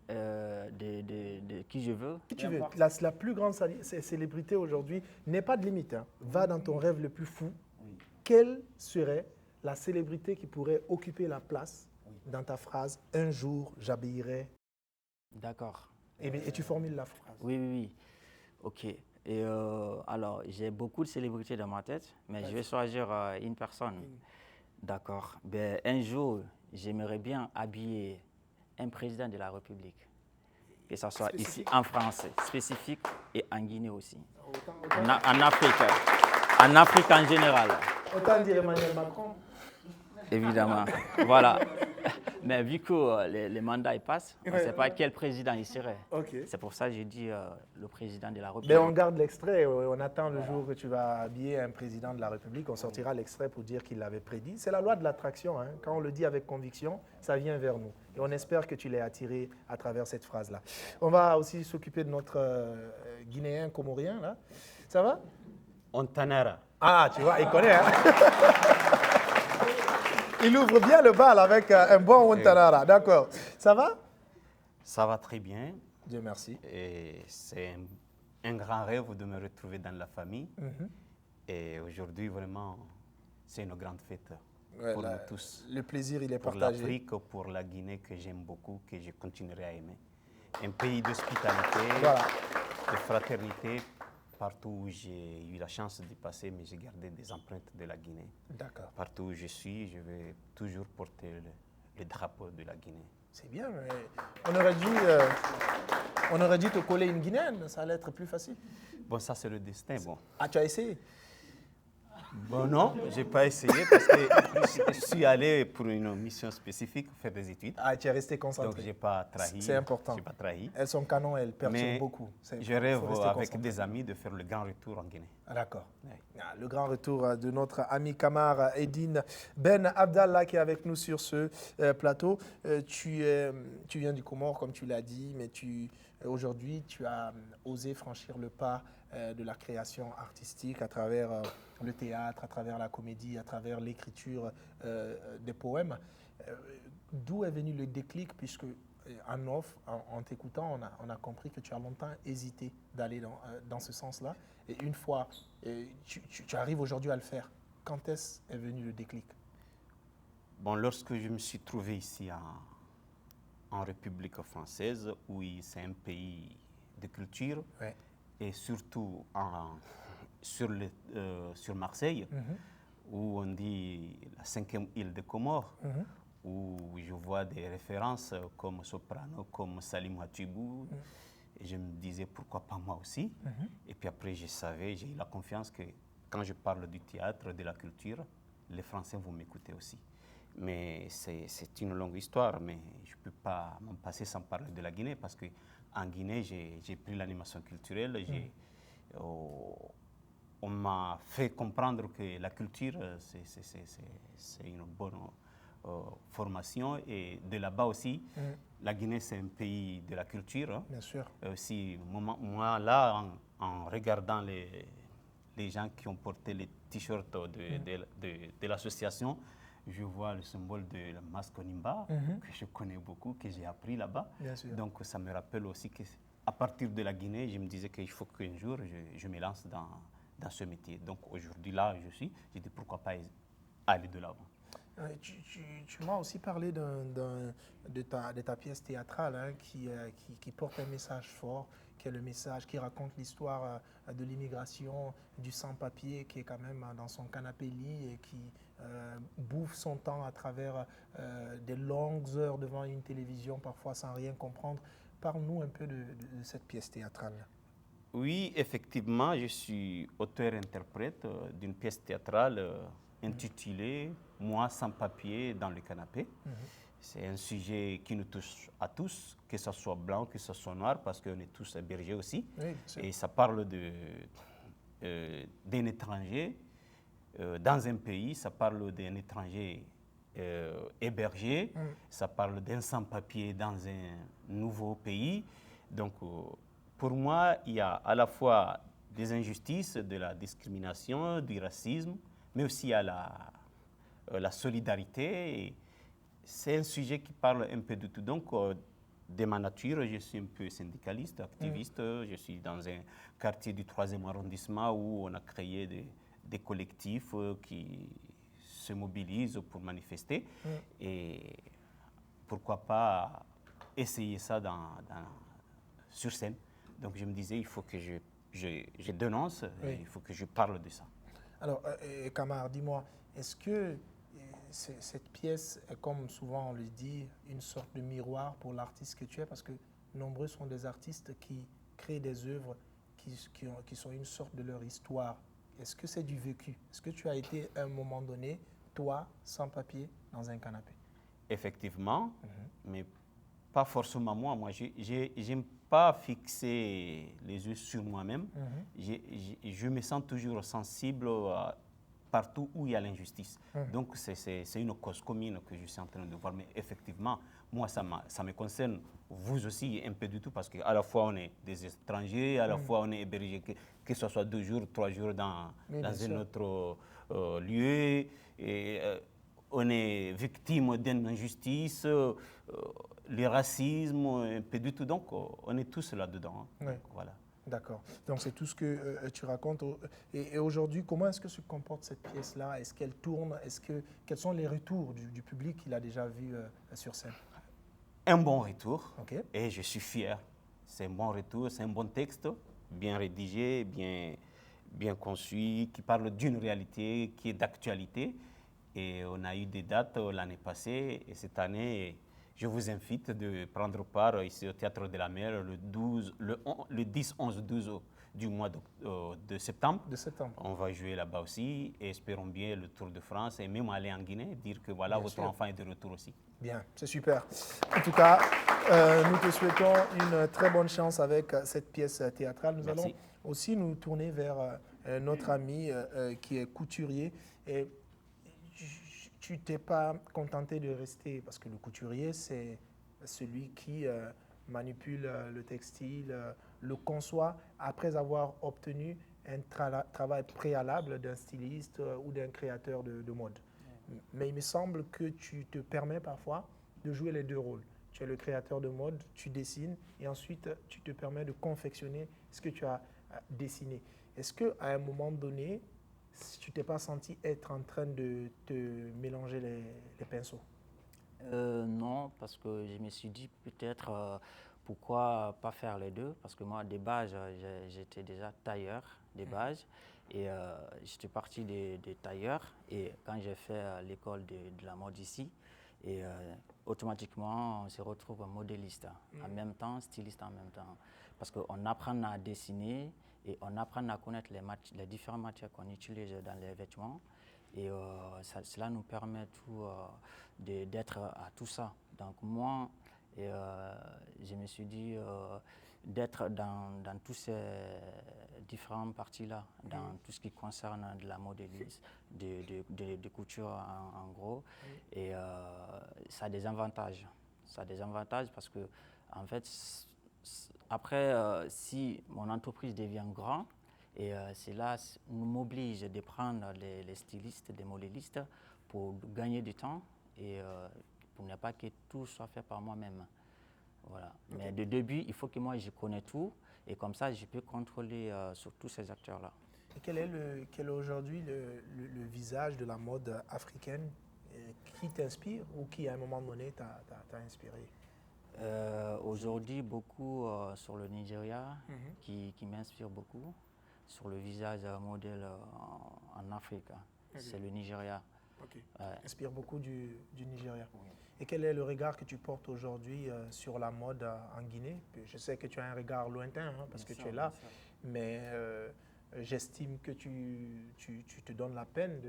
De qui je veux. Qui tu veux. La plus grande célébrité aujourd'hui n'est pas de limite. Hein. Va dans ton rêve le plus fou. Oui. Quelle serait la célébrité qui pourrait occuper la place dans ta phrase un jour j'habillerai? D'accord. Et tu formules la phrase. Oui. Ok. Et alors, j'ai beaucoup de célébrités dans ma tête, mais je vais choisir une personne. D'accord. Un jour, j'aimerais bien habiller un président de la République. Que ce soit ici en France, spécifique, et en Guinée aussi. En Afrique. En Afrique en général. Autant dire Emmanuel Macron. Évidemment. Voilà. Mais vu que les mandats passent, on ne sait pas quel président il serait. Okay. C'est pour ça que j'ai dit le président de la République. Mais on garde l'extrait, on attend le jour que tu vas habiller un président de la République, on sortira l'extrait pour dire qu'il l'avait prédit. C'est la loi de l'attraction, hein. Quand on le dit avec conviction, ça vient vers nous. Et on espère que tu l'aies attiré à travers cette phrase-là. On va aussi s'occuper de notre Guinéen comorien, là. Ça va? Ontanara. Ah, tu vois, il connaît, hein. Il ouvre bien le bal avec un bon Ontanara, d'accord. Ça va? Ça va très bien. Dieu merci. Et c'est un grand rêve de me retrouver dans la famille. Et aujourd'hui, vraiment, c'est une grande fête pour nous tous. Le plaisir, il est pour partagé. Pour l'Afrique, pour la Guinée, que j'aime beaucoup, que je continuerai à aimer. Un pays d'hospitalité, de fraternité. Partout où j'ai eu la chance de passer, mais j'ai gardé des empreintes de la Guinée. D'accord. Partout où je suis, je vais toujours porter le drapeau de la Guinée. C'est bien, mais on aurait dû te coller une Guinéenne, ça allait être plus facile. Bon, ça c'est le destin, bon. Ah, tu as essayé? Bon, non, je n'ai pas essayé parce que je suis allé pour une mission spécifique, faire des études. Ah, tu es resté concentré. Donc, je n'ai pas trahi. C'est important. J'ai pas trahi. Elles sont canon, elles perturbent Mais beaucoup. je rêve avec des amis de faire le grand retour en Guinée. Ah, d'accord. Ouais. Ah, le grand retour de notre ami Kamar Eddine Ben Abdallah qui est avec nous sur ce plateau. Tu viens du Comore, comme tu l'as dit, mais aujourd'hui, tu as osé franchir le pas de la création artistique à travers le théâtre, à travers la comédie, à travers l'écriture des poèmes. D'où est venu le déclic, puisque en off, en t'écoutant, on a compris que tu as longtemps hésité d'aller dans ce sens-là. Et une fois, tu arrives aujourd'hui à le faire. Quand est venu le déclic? Bon, lorsque je me suis trouvé ici en République française, où c'est un pays de culture, Ouais. et surtout sur Marseille, où on dit la 5e île de Comores, où je vois des références comme Soprano, comme Salim Hatibou, et je me disais pourquoi pas moi aussi. Et puis après, je savais, j'ai eu la confiance que quand je parle du théâtre, de la culture, les Français vont m'écouter aussi. Mais c'est une longue histoire, mais je ne peux pas m'en passer sans parler de la Guinée, parce qu'en Guinée, j'ai pris l'animation culturelle, on m'a fait comprendre que la culture, c'est une bonne formation, et de là-bas aussi, la Guinée, c'est un pays de la culture. Hein. Bien sûr. Aussi, moi, là, en regardant les gens qui ont porté les t-shirts de l'association, je vois le symbole de la masque Nimba, que je connais beaucoup, que j'ai appris là-bas. Donc, ça me rappelle aussi qu'à partir de la Guinée, je me disais qu'il faut qu'un jour, je me lance dans ce métier. Donc, aujourd'hui, là, j'ai dit pourquoi pas aller de l'avant. Tu m'as aussi parlé de ta pièce théâtrale hein, qui porte un message fort, qui est le message qui raconte l'histoire de l'immigration, du sans-papier qui est quand même dans son canapé-lit et qui bouffe son temps à travers des longues heures devant une télévision, parfois sans rien comprendre. Parle-nous un peu de cette pièce théâtrale. Oui, effectivement, je suis auteur-interprète d'une pièce théâtrale intitulée « Moi sans papier dans le canapé ». C'est un sujet qui nous touche à tous, que ce soit blanc, que ce soit noir, parce qu'on est tous bergers aussi. Oui, et ça parle d'un étranger dans un pays, ça parle d'un étranger hébergé, ça parle d'un sans-papier dans un nouveau pays. Donc, pour moi, il y a à la fois des injustices, de la discrimination, du racisme, mais aussi à la solidarité. C'est un sujet qui parle un peu de tout. Donc, de ma nature, je suis un peu syndicaliste, activiste. Je suis dans un quartier du 3e arrondissement où on a créé des collectifs qui se mobilisent pour manifester. Et pourquoi pas essayer ça sur scène. Donc, je me disais, il faut que je dénonce, il faut que je parle de ça. Alors, Kamar, dis-moi, est-ce que cette pièce est, comme souvent on le dit, une sorte de miroir pour l'artiste que tu es? Parce que nombreux sont des artistes qui créent des œuvres qui sont une sorte de leur histoire. Est-ce que c'est du vécu? Est-ce que tu as été à un moment donné, toi, sans papier, dans un canapé? Effectivement, mais pas forcément moi. Moi, je n'aime pas fixer les yeux sur moi-même. Je me sens toujours sensible partout où il y a l'injustice. Donc, c'est une cause commune que je suis en train de voir. Mais effectivement, moi, ça me concerne, vous aussi, un peu du tout, parce qu'à la fois, on est des étrangers, à la fois, on est hébergés, que ce soit 2 jours, 3 jours dans un autre lieu. Et, on est victime d'une injustice, le racisme, un peu du tout. Donc, on est tous là-dedans. Oui. Donc, voilà. D'accord. Donc, c'est tout ce que tu racontes. Et aujourd'hui, comment est-ce que se comporte cette pièce-là? Est-ce qu'elle tourne? Quels sont les retours du public qu'il a déjà vu sur scène? Un bon retour. Okay. Et je suis fier. C'est un bon retour, c'est un bon texte, bien rédigé, bien conçu, qui parle d'une réalité qui est d'actualité. Et on a eu des dates l'année passée et cette année, je vous invite de prendre part ici au Théâtre de la Mer le 10, 11, 12 du mois de septembre. De septembre. On va jouer là-bas aussi et espérons bien le Tour de France et même aller en Guinée, dire que voilà, votre enfant est de retour aussi. Bien, c'est super. En tout cas, nous te souhaitons une très bonne chance avec cette pièce théâtrale. Nous allons aussi nous tourner vers notre ami qui est couturier. Et tu t'es pas contenté de rester, parce que le couturier, c'est celui qui manipule le textile, le conçoit après avoir obtenu un travail préalable d'un styliste ou d'un créateur de mode. Mais il me semble que tu te permets parfois de jouer les deux rôles. Tu es le créateur de mode, tu dessines et ensuite tu te permets de confectionner ce que tu as dessiné. Est-ce qu'à un moment donné, tu t'es pas senti être en train de te mélanger les pinceaux? Non, parce que je me suis dit peut-être pourquoi pas faire les deux, parce que moi, de base, j'étais déjà tailleur, de base, et j'étais parti des tailleurs, et quand j'ai fait l'école de la mode ici, et automatiquement, on se retrouve modéliste en même temps, styliste en même temps, parce qu'on apprend à dessiner et on apprend à connaître les différentes matières qu'on utilise dans les vêtements. Et cela nous permet d'être à tout ça. Donc moi, je me suis dit d'être dans toutes ces différentes parties-là, dans tout ce qui concerne de la modélisme, de couture en gros. Et ça a des avantages. Ça a des avantages parce que, en fait, après, si mon entreprise devient grande, et cela nous m'oblige de prendre les stylistes, des modélistes pour gagner du temps et pour ne pas que tout soit fait par moi-même. Voilà. Okay. Mais de début, il faut que moi je connais tout et comme ça je peux contrôler sur tous ces acteurs-là. Et quel est aujourd'hui le visage de la mode africaine qui t'inspire ou qui à un moment donné t'a inspiré? Aujourd'hui, beaucoup sur le Nigeria qui m'inspire beaucoup. Sur le visage modèle en Afrique. Okay. C'est le Nigeria. Okay. Inspire beaucoup du Nigeria. Oui. Et quel est le regard que tu portes aujourd'hui sur la mode en Guinée? Je sais que tu as un regard lointain parce que tu es là, mais j'estime que tu te donnes la peine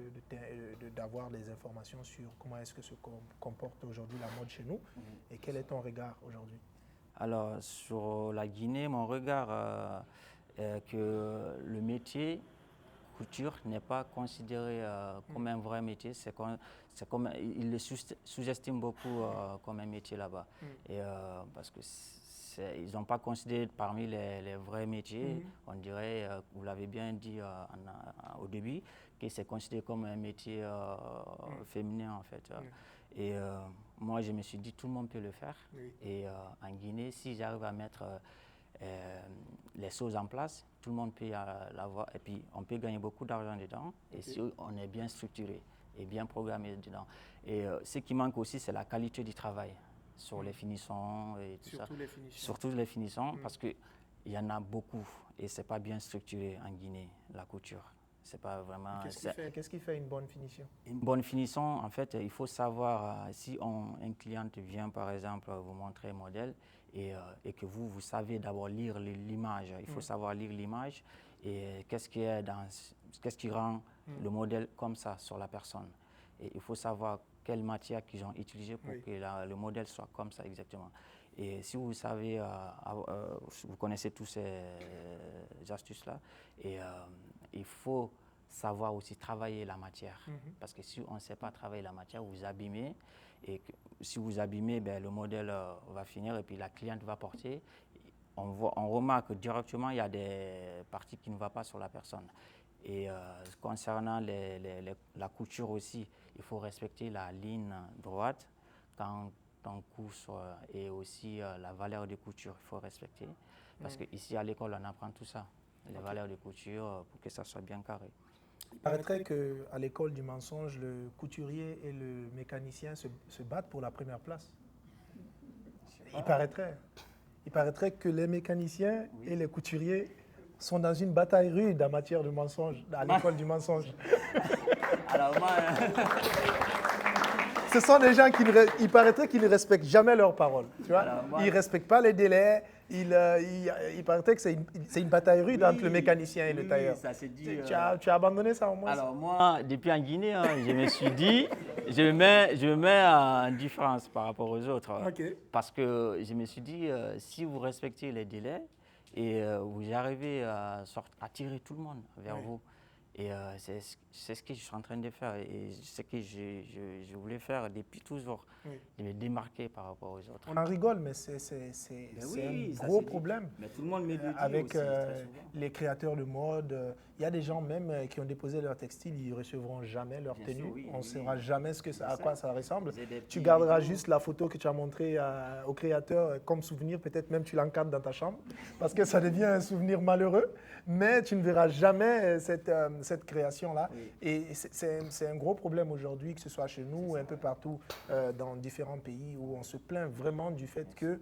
d'avoir des informations sur comment est-ce que se comporte aujourd'hui la mode chez nous et quel est ton regard aujourd'hui? Alors, sur la Guinée, mon regard... que le métier couture n'est pas considéré comme un vrai métier, ils le sous-estiment beaucoup comme un métier là-bas. Et parce que ils n'ont pas considéré parmi les vrais métiers, on dirait, vous l'avez bien dit au début, que c'est considéré comme un métier féminin en fait. Et moi je me suis dit tout le monde peut le faire. Et en Guinée, si j'arrive à mettre les choses en place, tout le monde peut l'avoir et puis on peut gagner beaucoup d'argent dedans et si on est bien structuré et bien programmé dedans. Et ce qui manque aussi, c'est la qualité du travail sur les finissants et tout ça. Surtout les finissants parce qu'il y en a beaucoup et c'est pas bien structuré en Guinée, la couture. C'est pas vraiment. Qu'est-ce qui fait une bonne finition? Une bonne finition, en fait, il faut savoir si un client vient par exemple vous montrer un modèle et que vous savez d'abord lire l'image. Il faut savoir lire l'image et qu'est-ce qui rend le modèle comme ça sur la personne. Et il faut savoir quelle matière qu'ils ont utilisée pour que le modèle soit comme ça exactement. Et si vous savez, vous connaissez tous ces astuces-là, et il faut savoir aussi travailler la matière. Parce que si on ne sait pas travailler la matière, vous abîmez. Et si vous abîmez, le modèle va finir et puis la cliente va porter. On remarque directement il y a des parties qui ne vont pas sur la personne. Et concernant la couture aussi, il faut respecter la ligne droite quand on couche et aussi la valeur de couture, il faut respecter. Parce qu'ici à l'école, on apprend tout ça, les valeurs de couture pour que ça soit bien carré. Il paraîtrait qu'à l'école du mensonge, le couturier et le mécanicien se battent pour la première place. Il paraîtrait que les mécaniciens et les couturiers sont dans une bataille rude en matière de mensonge, à l'école du mensonge. Alors moi... ce sont des gens il paraîtrait qu'ils ne respectent jamais leurs paroles. Tu vois? Ils ne respectent pas les délais. Il paraîtrait que c'est une bataille rude entre le mécanicien et le tailleur. Ça s'est dit, Tu as abandonné ça au moins? Alors moi, depuis en Guinée, je me suis dit, je me mets en différence par rapport aux autres. Ok. Parce que je me suis dit, si vous respectez les délais et vous arrivez à tirer tout le monde vers vous, et c'est ce que je suis en train de faire et ce que je voulais faire depuis toujours, de me démarquer par rapport aux autres. On en rigole, mais c'est un gros problème. Mais tout le monde me le dit Avec aussi, très souvent. les créateurs de mode. Il y a des gens même qui ont déposé leur textile, ils ne recevront jamais leur tenue. sûr, oui, On ne oui. saura jamais à quoi ça ressemble. Vous avez des Tu petits garderas vidéos. juste la photo que tu as montrée au créateur comme souvenir. Peut-être même tu l'encadres dans ta chambre parce que ça devient un souvenir malheureux. Mais tu ne verras jamais cette création-là. Oui. Et c'est un gros problème aujourd'hui, que ce soit chez nous ou un peu partout dans différents pays où on se plaint vraiment du fait que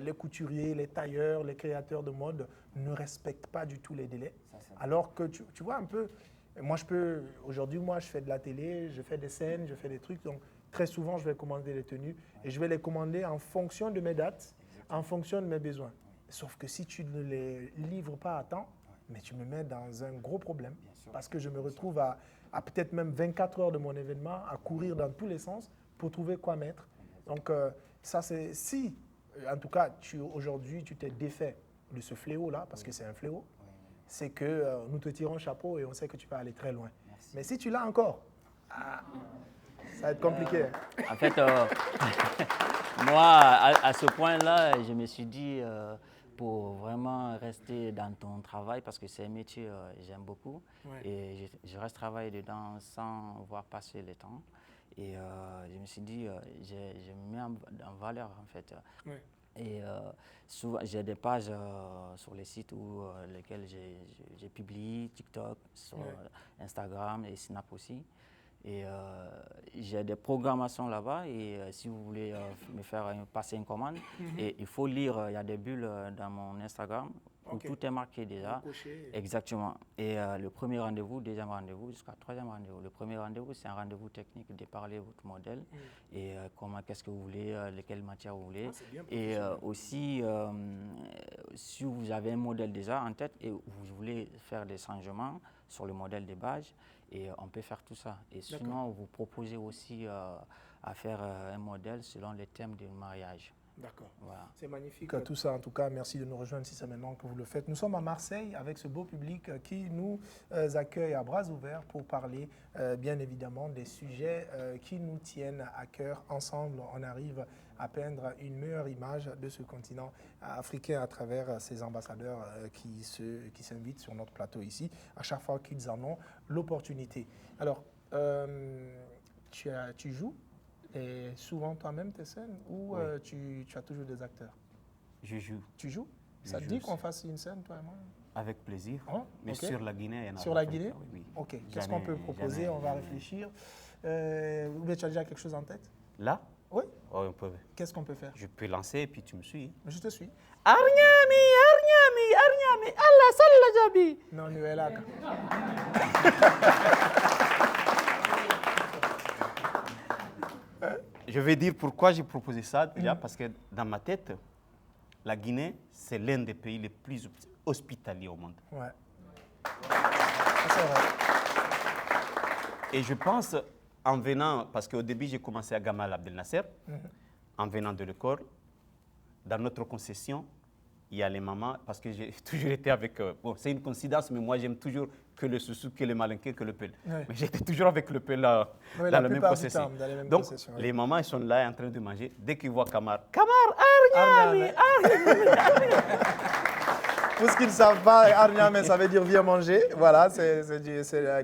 les couturiers, les tailleurs, les créateurs de mode ne respectent pas du tout les délais. Alors que tu vois un peu, aujourd'hui, je fais de la télé, je fais des scènes, je fais des trucs. Donc très souvent, je vais commander les tenues et je vais les commander en fonction de mes dates, en fonction de mes besoins. Sauf que si tu ne les livres pas à temps, mais tu me mets dans un gros problème parce que je me retrouve à peut-être même 24 heures de mon événement à courir dans tous les sens pour trouver quoi mettre. Donc ça c'est si, en tout cas aujourd'hui tu t'es défait de ce fléau-là parce que c'est un fléau, c'est que nous te tirons chapeau et on sait que tu vas aller très loin. Merci. Mais si tu l'as encore, ça va être compliqué. En fait, moi, à ce point-là, je me suis dit, pour vraiment rester dans ton travail, parce que c'est un métier que j'aime beaucoup, et je reste travailler dedans sans voir passer le temps. Et je me suis dit, je me mets en valeur, en fait. Et souvent, j'ai des pages sur les sites lesquels j'ai publié, TikTok, sur Instagram et Snap aussi. Et j'ai des programmations là-bas et si vous voulez me faire passer une commande, et il faut lire, il y a des bulles dans mon Instagram où tout est marqué déjà. Exactement. Et le premier rendez-vous, deuxième rendez-vous, jusqu'à troisième rendez-vous. Le premier rendez-vous, c'est un rendez-vous technique de parler de votre modèle et qu'est-ce que vous voulez, quelle matière vous voulez. Et aussi, si vous avez un modèle déjà en tête et vous voulez faire des changements sur le modèle de base, et on peut faire tout ça. Et sinon, vous proposez aussi à faire un modèle selon les thèmes du mariage. D'accord. Voilà. C'est magnifique. Tout ça, en tout cas, merci de nous rejoindre si c'est maintenant que vous le faites. Nous sommes à Marseille avec ce beau public qui nous accueille à bras ouverts pour parler, bien évidemment, des sujets qui nous tiennent à cœur. Ensemble, on arrive à peindre une meilleure image de ce continent africain à travers ces ambassadeurs qui s'invitent sur notre plateau ici, à chaque fois qu'ils en ont l'opportunité. Alors, tu joues et souvent toi-même tes scènes ou tu as toujours des acteurs? Je joue. Tu joues? Ça te dit qu'on fasse une scène, toi et moi? Avec plaisir. Mais okay. Sur la Guinée, il y en a. Sur la Guinée? Oui. Ok. Qu'est-ce qu'on peut proposer? On va réfléchir. Ou bien tu as déjà quelque chose en tête? Là? Oui. Oh, on peut. Qu'est-ce qu'on peut faire? Je peux lancer et puis tu me suis. Je te suis. Arnyami, Allah salla jabi. Non, nous est là. Je vais dire pourquoi j'ai proposé ça déjà, parce que dans ma tête, la Guinée, c'est l'un des pays les plus hospitaliers au monde. Ouais. C'est vrai. Et je pense, en venant, parce qu'au début, j'ai commencé à Gamal Abdel Nasser, en venant de l'école, dans notre concession, il y a les mamans, parce que j'ai toujours été avec... bon, c'est une coïncidence, mais moi, j'aime toujours que le soussou, que le malinqué, que le pel. Mais j'étais toujours avec le pel dans la même concession. Donc, les mamans, elles sont là en train de manger. Dès qu'ils voient Kamar, Arnyami. Pour ceux qui ne savent pas, Arnyami, ça veut dire viens manger. Voilà,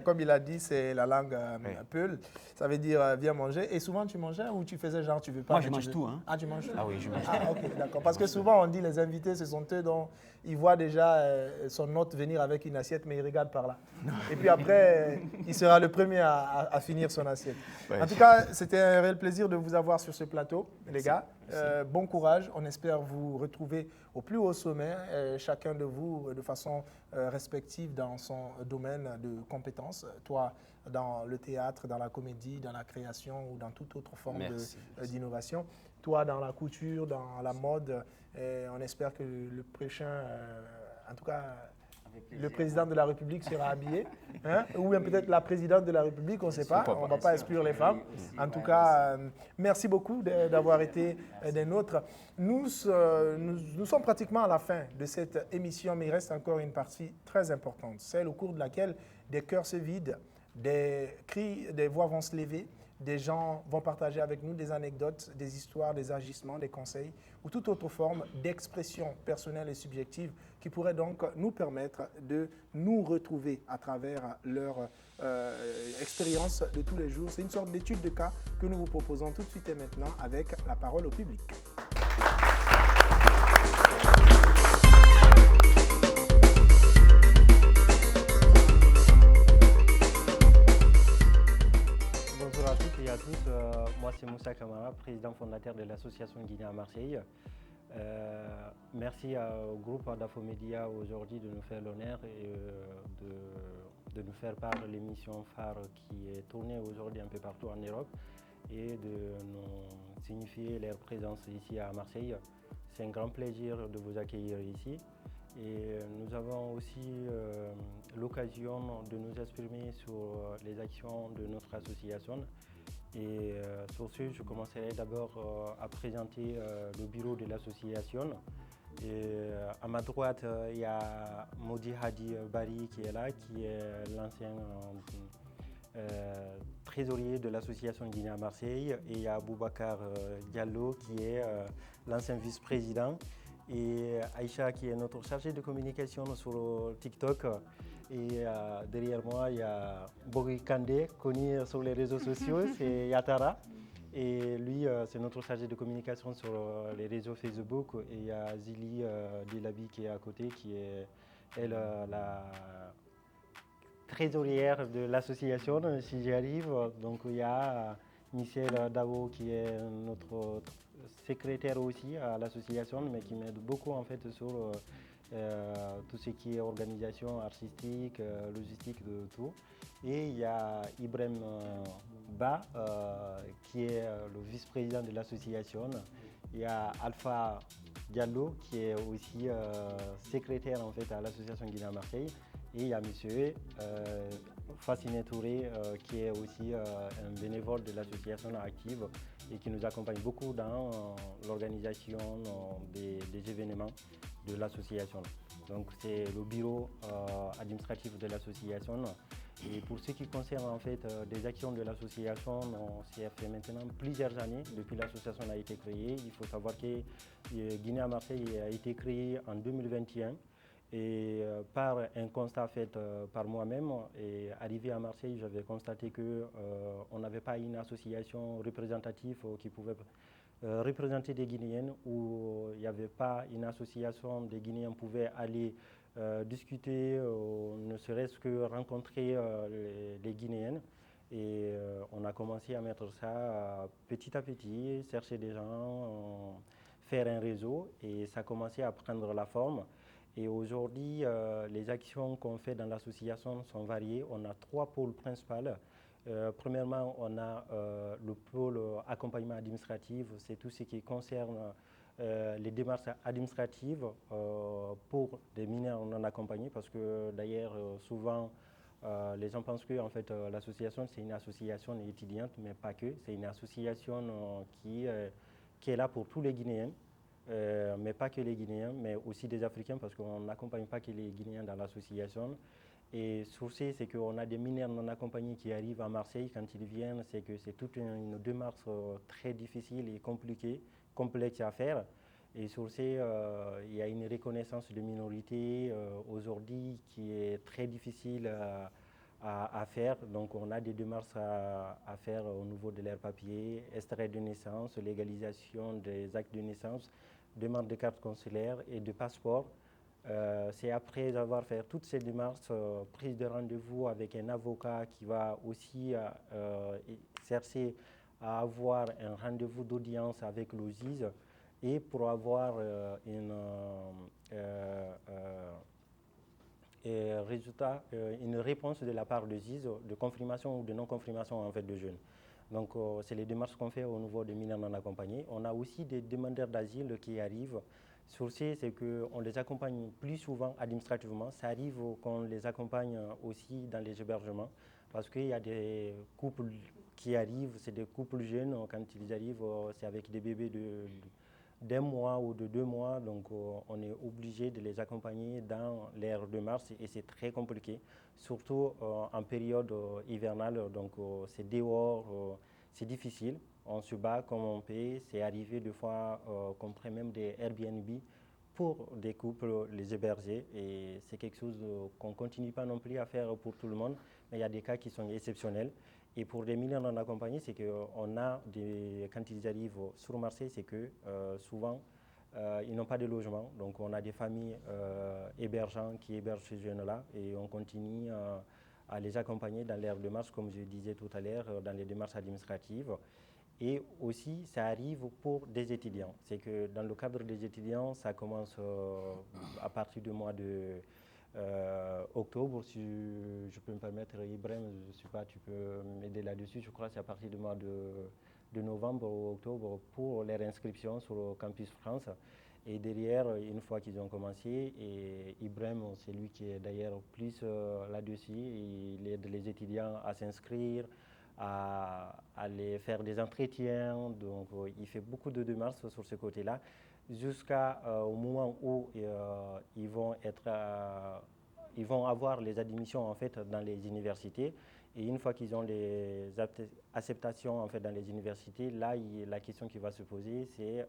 comme il a dit, c'est la langue Peul. Ça veut dire viens manger. Et souvent, tu mangeais ou tu faisais genre tu veux pas? Moi, je mange tout. Hein. Ah, tu manges tout? Ah oui, je mange tout. Ah, ok, d'accord. Parce que souvent, on dit les invités, ce sont eux dont ils voient déjà son hôte venir avec une assiette, mais il regarde par là. Et puis après, il sera le premier à finir son assiette. Ouais. En tout cas, c'était un réel plaisir de vous avoir sur ce plateau, les gars. Bon courage. On espère vous retrouver au plus haut sommet, chacun de vous de façon respective dans son domaine de compétences. Toi, dans le théâtre, dans la comédie, dans la création ou dans toute autre forme d'innovation. Toi, dans la couture, dans la mode. On espère que le prochain, en tout cas, le président de la République sera habillé, hein, ou bien peut-être la présidente de la République, on ne sait pas, on ne va pas exclure les femmes. En tout cas, merci beaucoup d'avoir été des nôtres. Nous sommes pratiquement à la fin de cette émission, mais il reste encore une partie très importante, celle au cours de laquelle des cœurs se vident, des cris, des voix vont se lever, des gens vont partager avec nous des anecdotes, des histoires, des agissements, des conseils ou toute autre forme d'expression personnelle et subjective qui pourrait donc nous permettre de nous retrouver à travers leur expérience de tous les jours. C'est une sorte d'étude de cas que nous vous proposons tout de suite et maintenant avec la parole au public. Bonjour à toutes et à tous, moi c'est Moussa Kamara, président fondateur de l'association Guinée à Marseille. Merci au groupe d'Infomédia aujourd'hui de nous faire l'honneur et de nous faire part de l'émission phare qui est tournée aujourd'hui un peu partout en Europe et de nous signifier leur présence ici à Marseille. C'est un grand plaisir de vous accueillir ici. Et nous avons aussi l'occasion de nous exprimer sur les actions de notre association. Et sur ce, je commencerai d'abord à présenter le bureau de l'association. À ma droite, il y a Modi Hadi Bari qui est là, qui est l'ancien trésorier de l'association Guinée à Marseille. Et il y a Boubacar Diallo qui est l'ancien vice-président. Et Aïcha qui est notre chargée de communication sur TikTok. Et derrière moi, il y a Bogi Kandé, connu sur les réseaux sociaux, c'est Yatara. Et lui, c'est notre chargé de communication sur les réseaux Facebook. Et il y a Zili Dilabi qui est à côté, qui est elle, la trésorière de l'association, si j'y arrive. Donc il y a Michel Davo qui est notre secrétaire aussi à l'association, mais qui m'aide beaucoup en fait sur tout ce qui est organisation artistique, logistique, de tout. Et il y a Ibrahim Ba qui est le vice-président de l'association. Il y a Alpha Diallo qui est aussi secrétaire en fait à l'association Guinée à Marseille. Et il y a monsieur Fasciné Touré qui est aussi un bénévole de l'association active et qui nous accompagne beaucoup dans l'organisation des événements de l'association. Donc c'est le bureau administratif de l'association. Et pour ce qui concerne en fait des actions de l'association, ça fait maintenant plusieurs années depuis que l'association a été créée. Il faut savoir que Guinée à Marseille a été créée en 2021. Et par un constat fait par moi-même, et arrivé à Marseille, j'avais constaté qu'on n'avait pas une association représentative qui pouvait représenter des Guinéens, où il n'y avait pas une association des Guinéens qui pouvaient aller discuter, ne serait-ce que rencontrer les Guinéens. Et on a commencé à mettre ça petit à petit, chercher des gens, faire un réseau, et ça a commencé à prendre la forme. Et aujourd'hui, les actions qu'on fait dans l'association sont variées. On a 3 pôles principaux. Premièrement, on a le pôle accompagnement administratif. C'est tout ce qui concerne les démarches administratives pour des mineurs non accompagnés, parce que d'ailleurs, souvent, les gens pensent que en fait, l'association, c'est une association étudiante, mais pas que. C'est une association qui est là pour tous les Guinéens. Mais pas que les Guinéens, mais aussi des Africains, parce qu'on n'accompagne pas que les Guinéens dans l'association. Et sur ce, c'est qu'on a des mineurs non accompagnés qui arrivent à Marseille. Quand ils viennent, c'est que c'est toute une démarche très difficile et compliquée, complexe à faire. Et sur ce, il y a une reconnaissance de minorité aujourd'hui qui est très difficile à faire. Donc on a des démarches à faire au niveau de leurs papiers, extrait de naissance, légalisation des actes de naissance, demande de carte consulaire et de passeport. C'est après avoir fait toutes ces démarches, prise de rendez-vous avec un avocat qui va aussi chercher à avoir un rendez-vous d'audience avec le ZIS et pour avoir une réponse de la part de ZIS de confirmation ou de non-confirmation en fait de jeunes. Donc c'est les démarches qu'on fait au niveau des mineurs non accompagnés. On a aussi des demandeurs d'asile qui arrivent. Sur c'est qu'on les accompagne plus souvent administrativement. Ça arrive qu'on les accompagne aussi dans les hébergements parce qu'il y a des couples qui arrivent, c'est des couples jeunes. Quand ils arrivent, c'est avec des bébés d'un mois ou de 2 mois, donc on est obligé de les accompagner dans l'ère de mars et c'est très compliqué, surtout en période hivernale, donc c'est dehors, c'est difficile, on se bat comme on peut, c'est arrivé des fois qu'on prend même des Airbnb pour des couples les héberger et c'est quelque chose qu'on ne continue pas non plus à faire pour tout le monde, mais il y a des cas qui sont exceptionnels. Et pour les mineurs non accompagnés, c'est qu'on a, quand ils arrivent sur Marseille, c'est que souvent, ils n'ont pas de logement. Donc on a des familles hébergeantes qui hébergent ces jeunes-là et on continue à les accompagner dans l'ère de marche, comme je disais tout à l'heure, dans les démarches administratives. Et aussi, ça arrive pour des étudiants. C'est que dans le cadre des étudiants, ça commence à partir du mois de octobre, si je peux me permettre, Ibrahim, je ne sais pas, tu peux m'aider là-dessus. Je crois que c'est à partir du mois de novembre ou octobre pour les inscriptions sur le Campus France. Et derrière, une fois qu'ils ont commencé, et Ibrahim, c'est lui qui est d'ailleurs plus là-dessus, il aide les étudiants à s'inscrire, à aller faire des entretiens. Donc, il fait beaucoup de démarches sur ce côté-là, jusqu'au moment où ils vont avoir les admissions en fait dans les universités. Et une fois qu'ils ont les acceptations en fait dans les universités, là, la question qui va se poser, c'est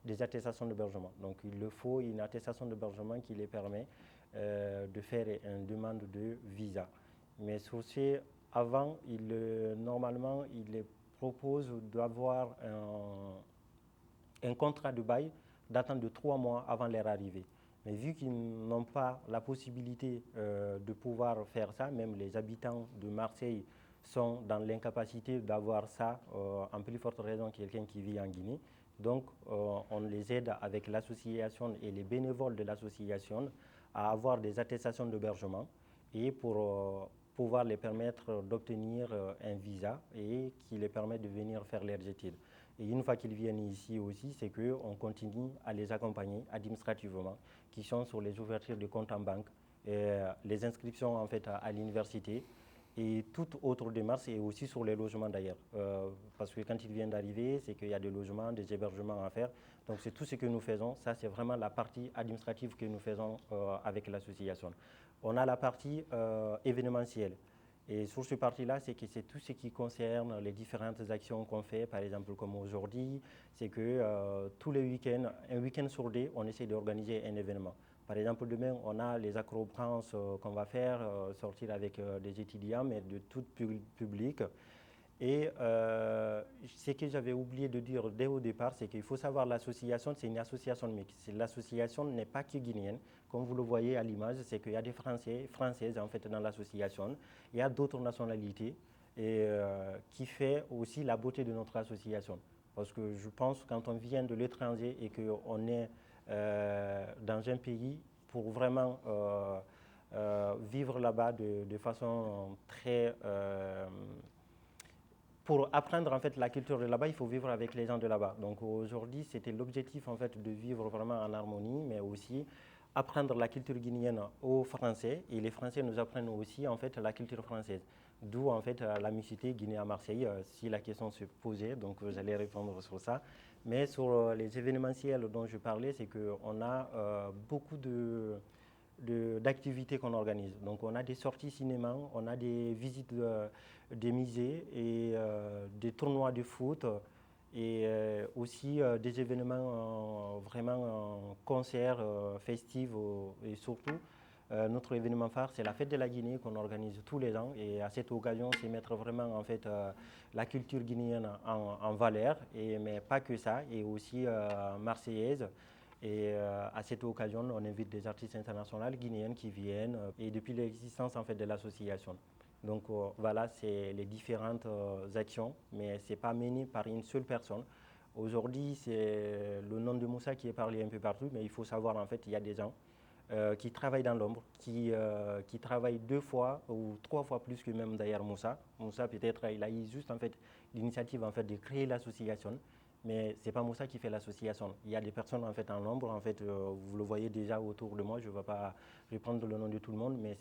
des attestations d'hébergement. Donc, il leur faut une attestation d'hébergement qui les permet de faire une demande de visa. Mais sur ce, avant, normalement, il les propose d'avoir un contrat de bail datant de 3 mois avant leur arrivée. Mais vu qu'ils n'ont pas la possibilité de pouvoir faire ça, même les habitants de Marseille sont dans l'incapacité d'avoir ça, en plus forte raison quelqu'un qui vit en Guinée. Donc, on les aide avec l'association et les bénévoles de l'association à avoir des attestations d'hébergement et pour pouvoir les permettre d'obtenir un visa et qui les permet de venir faire leurs études. Et une fois qu'ils viennent ici aussi, c'est qu'on continue à les accompagner administrativement, qui sont sur les ouvertures de comptes en banque, les inscriptions en fait à l'université et toute autre démarche, et aussi sur les logements d'ailleurs. Parce que quand ils viennent d'arriver, c'est qu'il y a des logements, des hébergements à faire. Donc c'est tout ce que nous faisons. Ça, c'est vraiment la partie administrative que nous faisons avec l'association. On a la partie événementielle. Et sur ce parti-là, c'est que c'est tout ce qui concerne les différentes actions qu'on fait, par exemple comme aujourd'hui, c'est que tous les week-ends, un week-end sur 2, on essaie d'organiser un événement. Par exemple, demain, on a les acrobranches qu'on va faire, sortir avec des étudiants, mais de tout public. Et ce que j'avais oublié de dire dès au départ, c'est qu'il faut savoir l'association, c'est une association mixte. L'association n'est pas que guinéenne. Comme vous le voyez à l'image, c'est qu'il y a des Français, Françaises en fait dans l'association. Il y a d'autres nationalités et qui fait aussi la beauté de notre association. Parce que je pense que quand on vient de l'étranger et qu'on est dans un pays pour vraiment vivre là-bas de façon très... pour apprendre en fait la culture de là-bas, il faut vivre avec les gens de là-bas. Donc aujourd'hui, c'était l'objectif en fait de vivre vraiment en harmonie, mais aussi apprendre la culture guinéenne aux Français, et les Français nous apprennent aussi en fait la culture française. D'où en fait la mixité Guinée à Marseille, si la question se posait, donc j'allais répondre sur ça. Mais sur les événementiels dont je parlais, c'est qu'on a beaucoup d'activités qu'on organise. Donc on a des sorties cinéma, on a des visites des musées et des tournois de foot et aussi des événements vraiment concerts, festifs et surtout notre événement phare, c'est la fête de la Guinée qu'on organise tous les ans et à cette occasion, c'est mettre vraiment en fait la culture guinéenne en valeur, mais pas que ça, et aussi marseillaise. Et à cette occasion, on invite des artistes internationaux guinéens qui viennent et depuis l'existence en fait de l'association. Donc voilà, c'est les différentes actions, mais ce n'est pas mené par une seule personne. Aujourd'hui, c'est le nom de Moussa qui est parlé un peu partout, mais il faut savoir en fait, il y a des gens qui travaillent dans l'ombre, qui travaillent 2 fois ou 3 fois plus que même d'ailleurs Moussa. Moussa peut-être il a eu juste en fait l'initiative en fait de créer l'association, mais c'est pas Moussa qui fait l'association. Il y a des personnes en fait en l'ombre, en fait vous le voyez déjà autour de moi. Je ne vais pas reprendre le nom de tout le monde, mais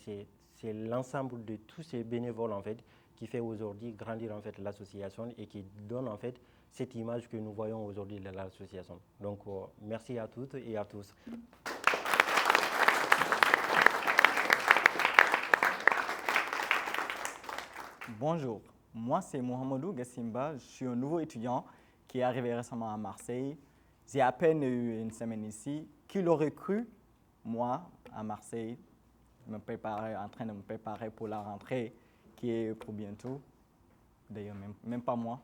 c'est l'ensemble de tous ces bénévoles en fait qui fait aujourd'hui grandir en fait l'association et qui donne en fait cette image que nous voyons aujourd'hui de l'association. Donc merci à toutes et à tous. Bonjour, moi c'est Mohamedou Gassimba, je suis un nouveau étudiant qui est arrivé récemment à Marseille. J'ai à peine eu une semaine ici. Qui l'aurait cru, moi, à Marseille, en train de me préparer pour la rentrée qui est pour bientôt. D'ailleurs, même pas moi.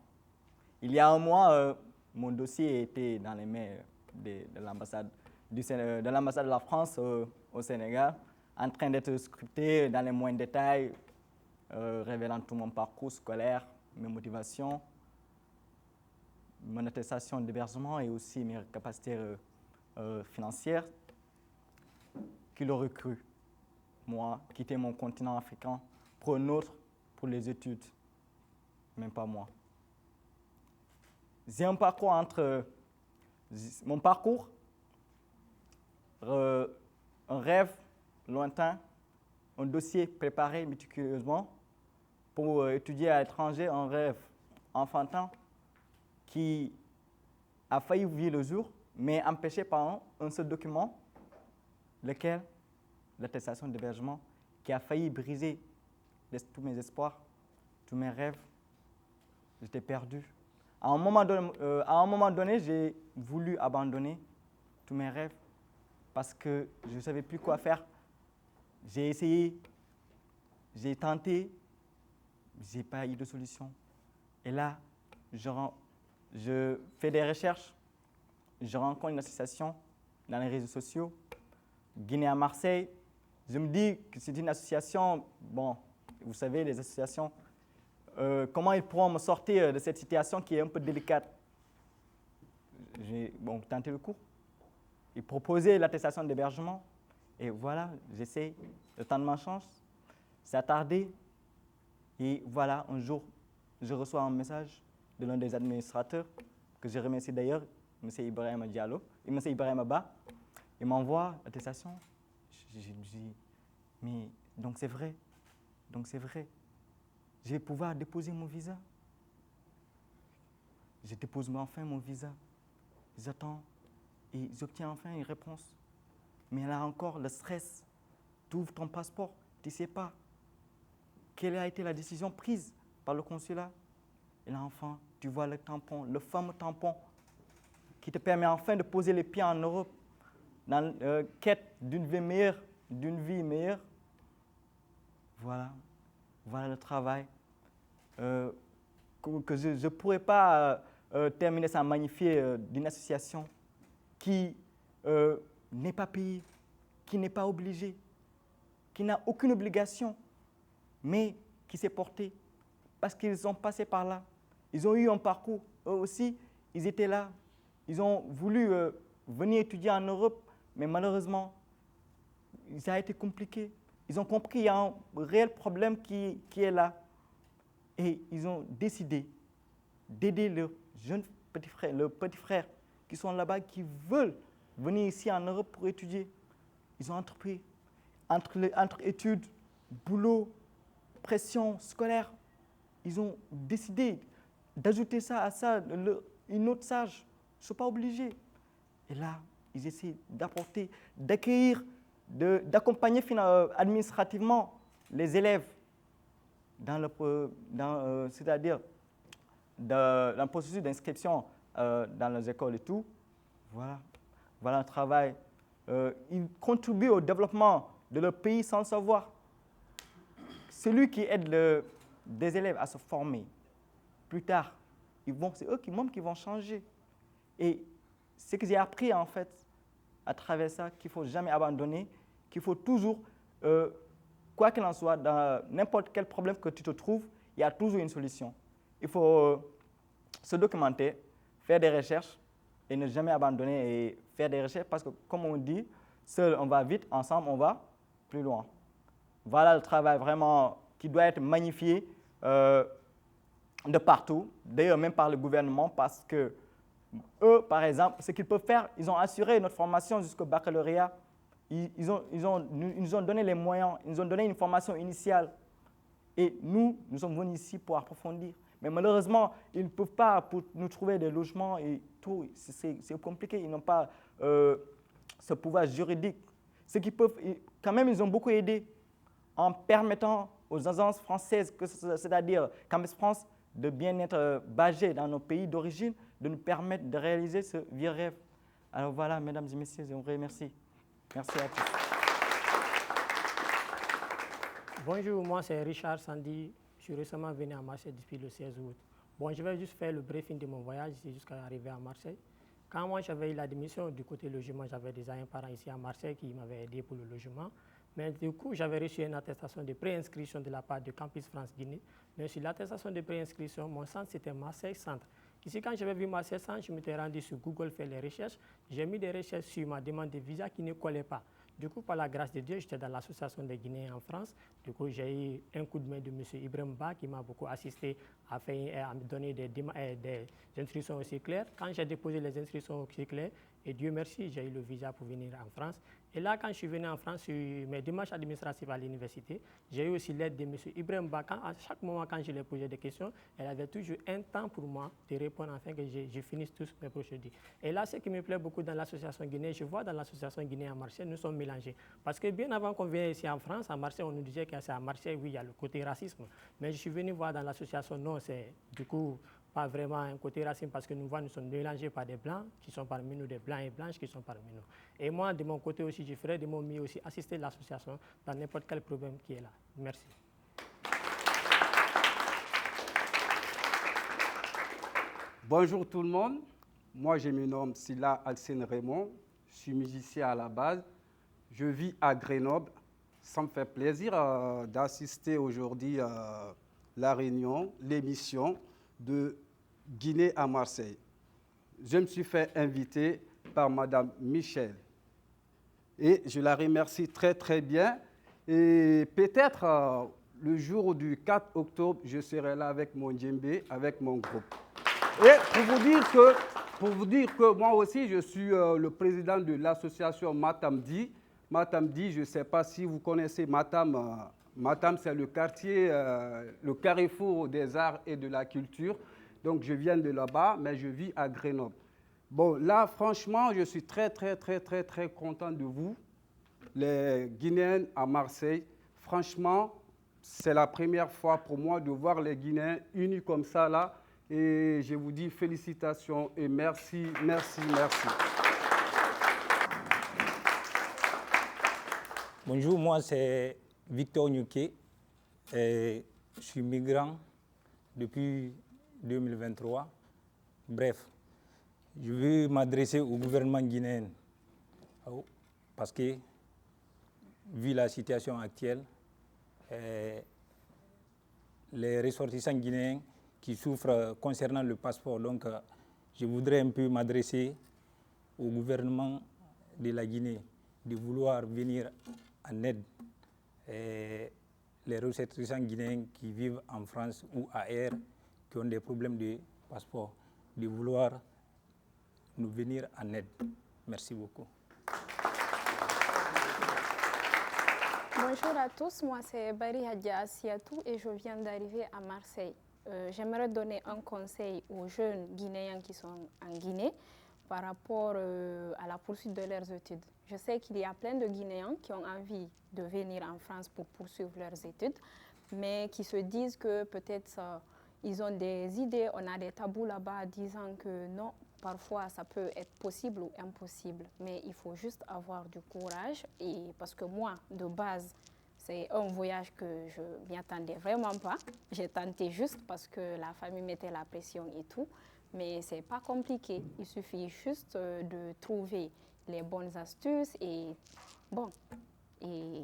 Il y a un mois, mon dossier était dans les mains de l'ambassade de la France au Sénégal, en train d'être scripté dans les moindres détails, révélant tout mon parcours scolaire, mes motivations, mon attestation d'hébergement et aussi mes capacités financières. Qui l'aurait cru, moi, quitter mon continent africain pour un autre, pour les études, même pas moi. J'ai un parcours mon parcours, un rêve lointain, un dossier préparé méticuleusement pour étudier à l'étranger, un rêve enfantin qui a failli voir le jour, mais empêché par un seul document, lequel, l'attestation d'hébergement, qui a failli briser tous mes espoirs, tous mes rêves. J'étais perdu. À un moment donné, j'ai voulu abandonner tous mes rêves parce que je ne savais plus quoi faire. J'ai essayé, j'ai tenté, je n'ai pas eu de solution. Et là, je fais des recherches, je rencontre une association dans les réseaux sociaux, Guinée à Marseille. Je me dis que c'est une association, bon, vous savez, les associations, comment ils pourront me sortir de cette situation qui est un peu délicate. J'ai tenté le coup. Ils proposaient l'attestation d'hébergement. Et voilà, j'essaie, le temps de ma chance. Ça a tardé. Et voilà, un jour, je reçois un message de l'un des administrateurs, que je remercie d'ailleurs, M. Ibrahim Diallo, et M. Ibrahim Abba. Il m'envoie l'attestation. Je me dis, mais donc c'est vrai. Je vais pouvoir déposer mon visa. Je dépose enfin mon visa. J'attends et j'obtiens enfin une réponse. Mais là encore, le stress. Tu ouvres ton passeport, tu ne sais pas quelle a été la décision prise par le consulat. Et là enfin, tu vois le tampon, le fameux tampon qui te permet enfin de poser les pieds en Europe dans la quête d'une vie meilleure. Voilà le travail. Que je ne pourrais pas terminer sans magnifier d'une association qui n'est pas payée, qui n'est pas obligée, qui n'a aucune obligation, mais qui s'est portée parce qu'ils ont passé par là. Ils ont eu un parcours, eux aussi, ils étaient là. Ils ont voulu venir étudier en Europe, mais malheureusement, ça a été compliqué. Ils ont compris qu'il y a un réel problème qui est là. Et ils ont décidé d'aider leurs jeunes petits frères qui sont là-bas, qui veulent venir ici en Europe pour étudier. Ils ont entrepris, entre études, boulot, pression scolaire, ils ont décidé d'ajouter ça à ça, une autre sage. Ils ne sont pas obligés. Et là, ils essaient d'apporter, d'accueillir, d'accompagner administrativement les élèves c'est-à-dire dans le processus d'inscription dans les écoles et tout. Voilà un travail. Ils contribuent au développement de leur pays sans le savoir. Celui qui aide des élèves à se former, plus tard, c'est eux qui vont changer. Et ce que j'ai appris en fait à travers ça, qu'il ne faut jamais abandonner, qu'il faut toujours quoi qu'il en soit, dans n'importe quel problème que tu te trouves, il y a toujours une solution. Il faut se documenter, faire des recherches et ne jamais abandonner et faire des recherches parce que, comme on dit, seul on va vite, ensemble on va plus loin. Voilà le travail vraiment qui doit être magnifié de partout, d'ailleurs même par le gouvernement, parce que eux, par exemple, ce qu'ils peuvent faire, ils ont assuré notre formation jusqu'au baccalauréat. Ils nous ont donné les moyens, ils nous ont donné une formation initiale. Et nous sommes venus ici pour approfondir. Mais malheureusement, ils ne peuvent pas pour nous trouver des logements et tout. C'est compliqué, ils n'ont pas ce pouvoir juridique. Ce qu'ils peuvent, quand même, ils ont beaucoup aidé en permettant aux agences françaises, c'est-à-dire Campus France, de bien être basées dans nos pays d'origine, de nous permettre de réaliser ce vieux rêve. Alors voilà, mesdames et messieurs, je vous remercie. Merci à tous. Bonjour, moi c'est Richard Sandy. Je suis récemment venu à Marseille depuis le 16 août. Bon, je vais juste faire le briefing de mon voyage jusqu'à arriver à Marseille. Quand moi j'avais eu la démission du côté logement, j'avais déjà un parent ici à Marseille qui m'avait aidé pour le logement. Mais du coup, j'avais reçu une attestation de préinscription de la part de Campus France Guinée. Mais sur l'attestation de préinscription, mon centre c'était Marseille Centre. Ici, quand j'avais vu Marseille Centre, je m'étais rendu sur Google faire les recherches. J'ai mis des recherches sur ma demande de visa qui ne collait pas. Du coup, par la grâce de Dieu, j'étais dans l'association des Guinéens en France. Du coup, j'ai eu un coup de main de M. Ibrahim Ba qui m'a beaucoup assisté à me donner des instructions aussi claires. Quand j'ai déposé les instructions aussi claires, et Dieu merci, j'ai eu le visa pour venir en France. Et là, quand je suis venu en France, sur mes démarches administratives à l'université, j'ai eu aussi l'aide de M. Ibrahim Ba. À chaque moment, quand je lui ai posé des questions, elle avait toujours un temps pour moi de répondre afin que je finisse tous mes procédures. Et là, ce qui me plaît beaucoup dans l'association guinéenne, je vois dans l'association guinéenne à Marseille, nous sommes mélangés. Parce que bien avant qu'on vienne ici en France, à Marseille, on nous disait que c'est à Marseille, oui, il y a le côté racisme. Mais je suis venu voir dans l'association, non, c'est du coup pas vraiment un côté raciste parce que nous sommes mélangés par des blancs qui sont parmi nous, des blancs et blanches qui sont parmi nous. Et moi, de mon côté aussi, je ferai de mon mieux aussi assister l'association dans n'importe quel problème qui est là. Merci. Bonjour tout le monde. Moi, je me nomme Silla Alcène Raymond. Je suis musicien à la base. Je vis à Grenoble. Ça me fait plaisir d'assister aujourd'hui à la réunion, l'émission de Guinée à Marseille. Je me suis fait inviter par Madame Michel et je la remercie très très bien. Et peut-être le jour du 4 octobre, je serai là avec mon djembé, avec mon groupe. Et pour vous dire que moi aussi, je suis le président de l'association Matamdi. Matamdi, je ne sais pas si vous connaissez Matam. Matam, c'est le quartier, le carrefour des arts et de la culture. Donc, je viens de là-bas, mais je vis à Grenoble. Bon, là, franchement, je suis très content de vous, les Guinéens à Marseille. Franchement, c'est la première fois pour moi de voir les Guinéens unis comme ça, là. Et je vous dis félicitations et merci. Bonjour, moi c'est Victor Nyuké. Je suis migrant depuis 2023. Bref, je veux m'adresser au gouvernement guinéen parce que, vu la situation actuelle, les ressortissants guinéens qui souffrent concernant le passeport, donc je voudrais un peu m'adresser au gouvernement de la Guinée de vouloir venir en aide les ressortissants guinéens qui vivent en France ou ailleurs, qui ont des problèmes de passeport, de vouloir nous venir en aide. Merci beaucoup. Bonjour à tous, moi c'est Bari Hadja Asiatou et je viens d'arriver à Marseille. J'aimerais donner un conseil aux jeunes Guinéens qui sont en Guinée par rapport à la poursuite de leurs études. Je sais qu'il y a plein de Guinéens qui ont envie de venir en France pour poursuivre leurs études, mais qui se disent que peut-être ils ont des idées, on a des tabous là-bas disant que non, parfois ça peut être possible ou impossible, mais il faut juste avoir du courage. Et parce que moi, de base, c'est un voyage que je ne m'y attendais vraiment pas. J'ai tenté juste parce que la famille mettait la pression et tout. Mais ce n'est pas compliqué. Il suffit juste de trouver les bonnes astuces. Et bon, Et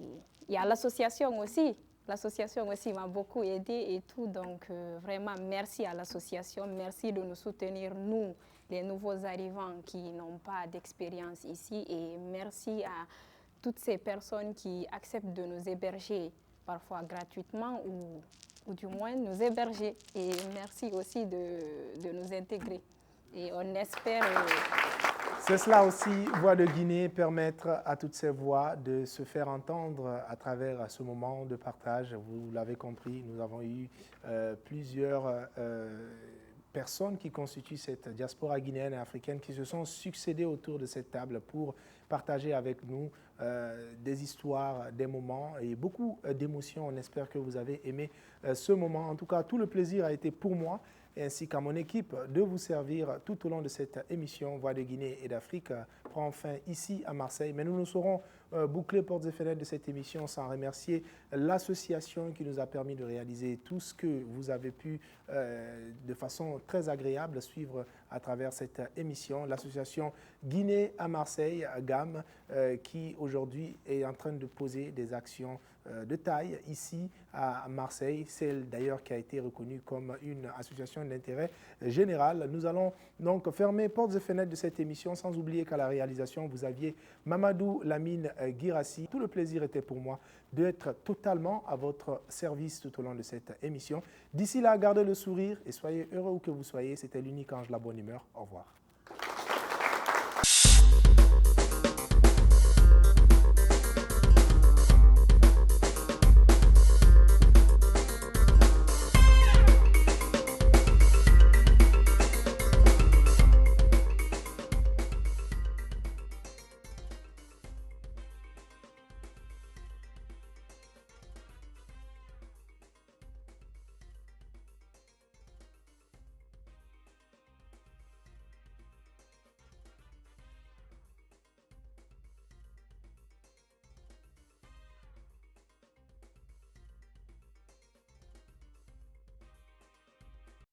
il y a l'association aussi. L'association aussi m'a beaucoup aidé et tout. Donc, vraiment, merci à l'association. Merci de nous soutenir, nous, les nouveaux arrivants qui n'ont pas d'expérience ici. Et merci à toutes ces personnes qui acceptent de nous héberger, parfois gratuitement ou du moins nous héberger. Et merci aussi de nous intégrer. Et on espère... C'est cela aussi, Voix de Guinée, permettre à toutes ces voix de se faire entendre à travers ce moment de partage. Vous l'avez compris, nous avons eu plusieurs personnes qui constituent cette diaspora guinéenne et africaine qui se sont succédées autour de cette table pour partager avec nous des histoires, des moments et beaucoup d'émotions. On espère que vous avez aimé ce moment. En tout cas, tout le plaisir a été pour moi ainsi qu'à mon équipe de vous servir tout au long de cette émission. Voix de Guinée et d'Afrique prend fin ici à Marseille. Mais nous ne saurons boucler portes et fenêtres de cette émission sans remercier l'association qui nous a permis de réaliser tout ce que vous avez pu de façon très agréable suivre à travers cette émission. L'association Guinée à Marseille, GAM, qui aujourd'hui est en train de poser des actions de taille ici à Marseille, celle d'ailleurs qui a été reconnue comme une association d'intérêt général. Nous allons donc fermer portes et fenêtres de cette émission sans oublier qu'à la réalisation, vous aviez Mamadou Lamine Guirassi. Tout le plaisir était pour moi d'être totalement à votre service tout au long de cette émission. D'ici là, gardez le sourire et soyez heureux où que vous soyez. C'était l'unique Ange La Bonne Humeur. Au revoir.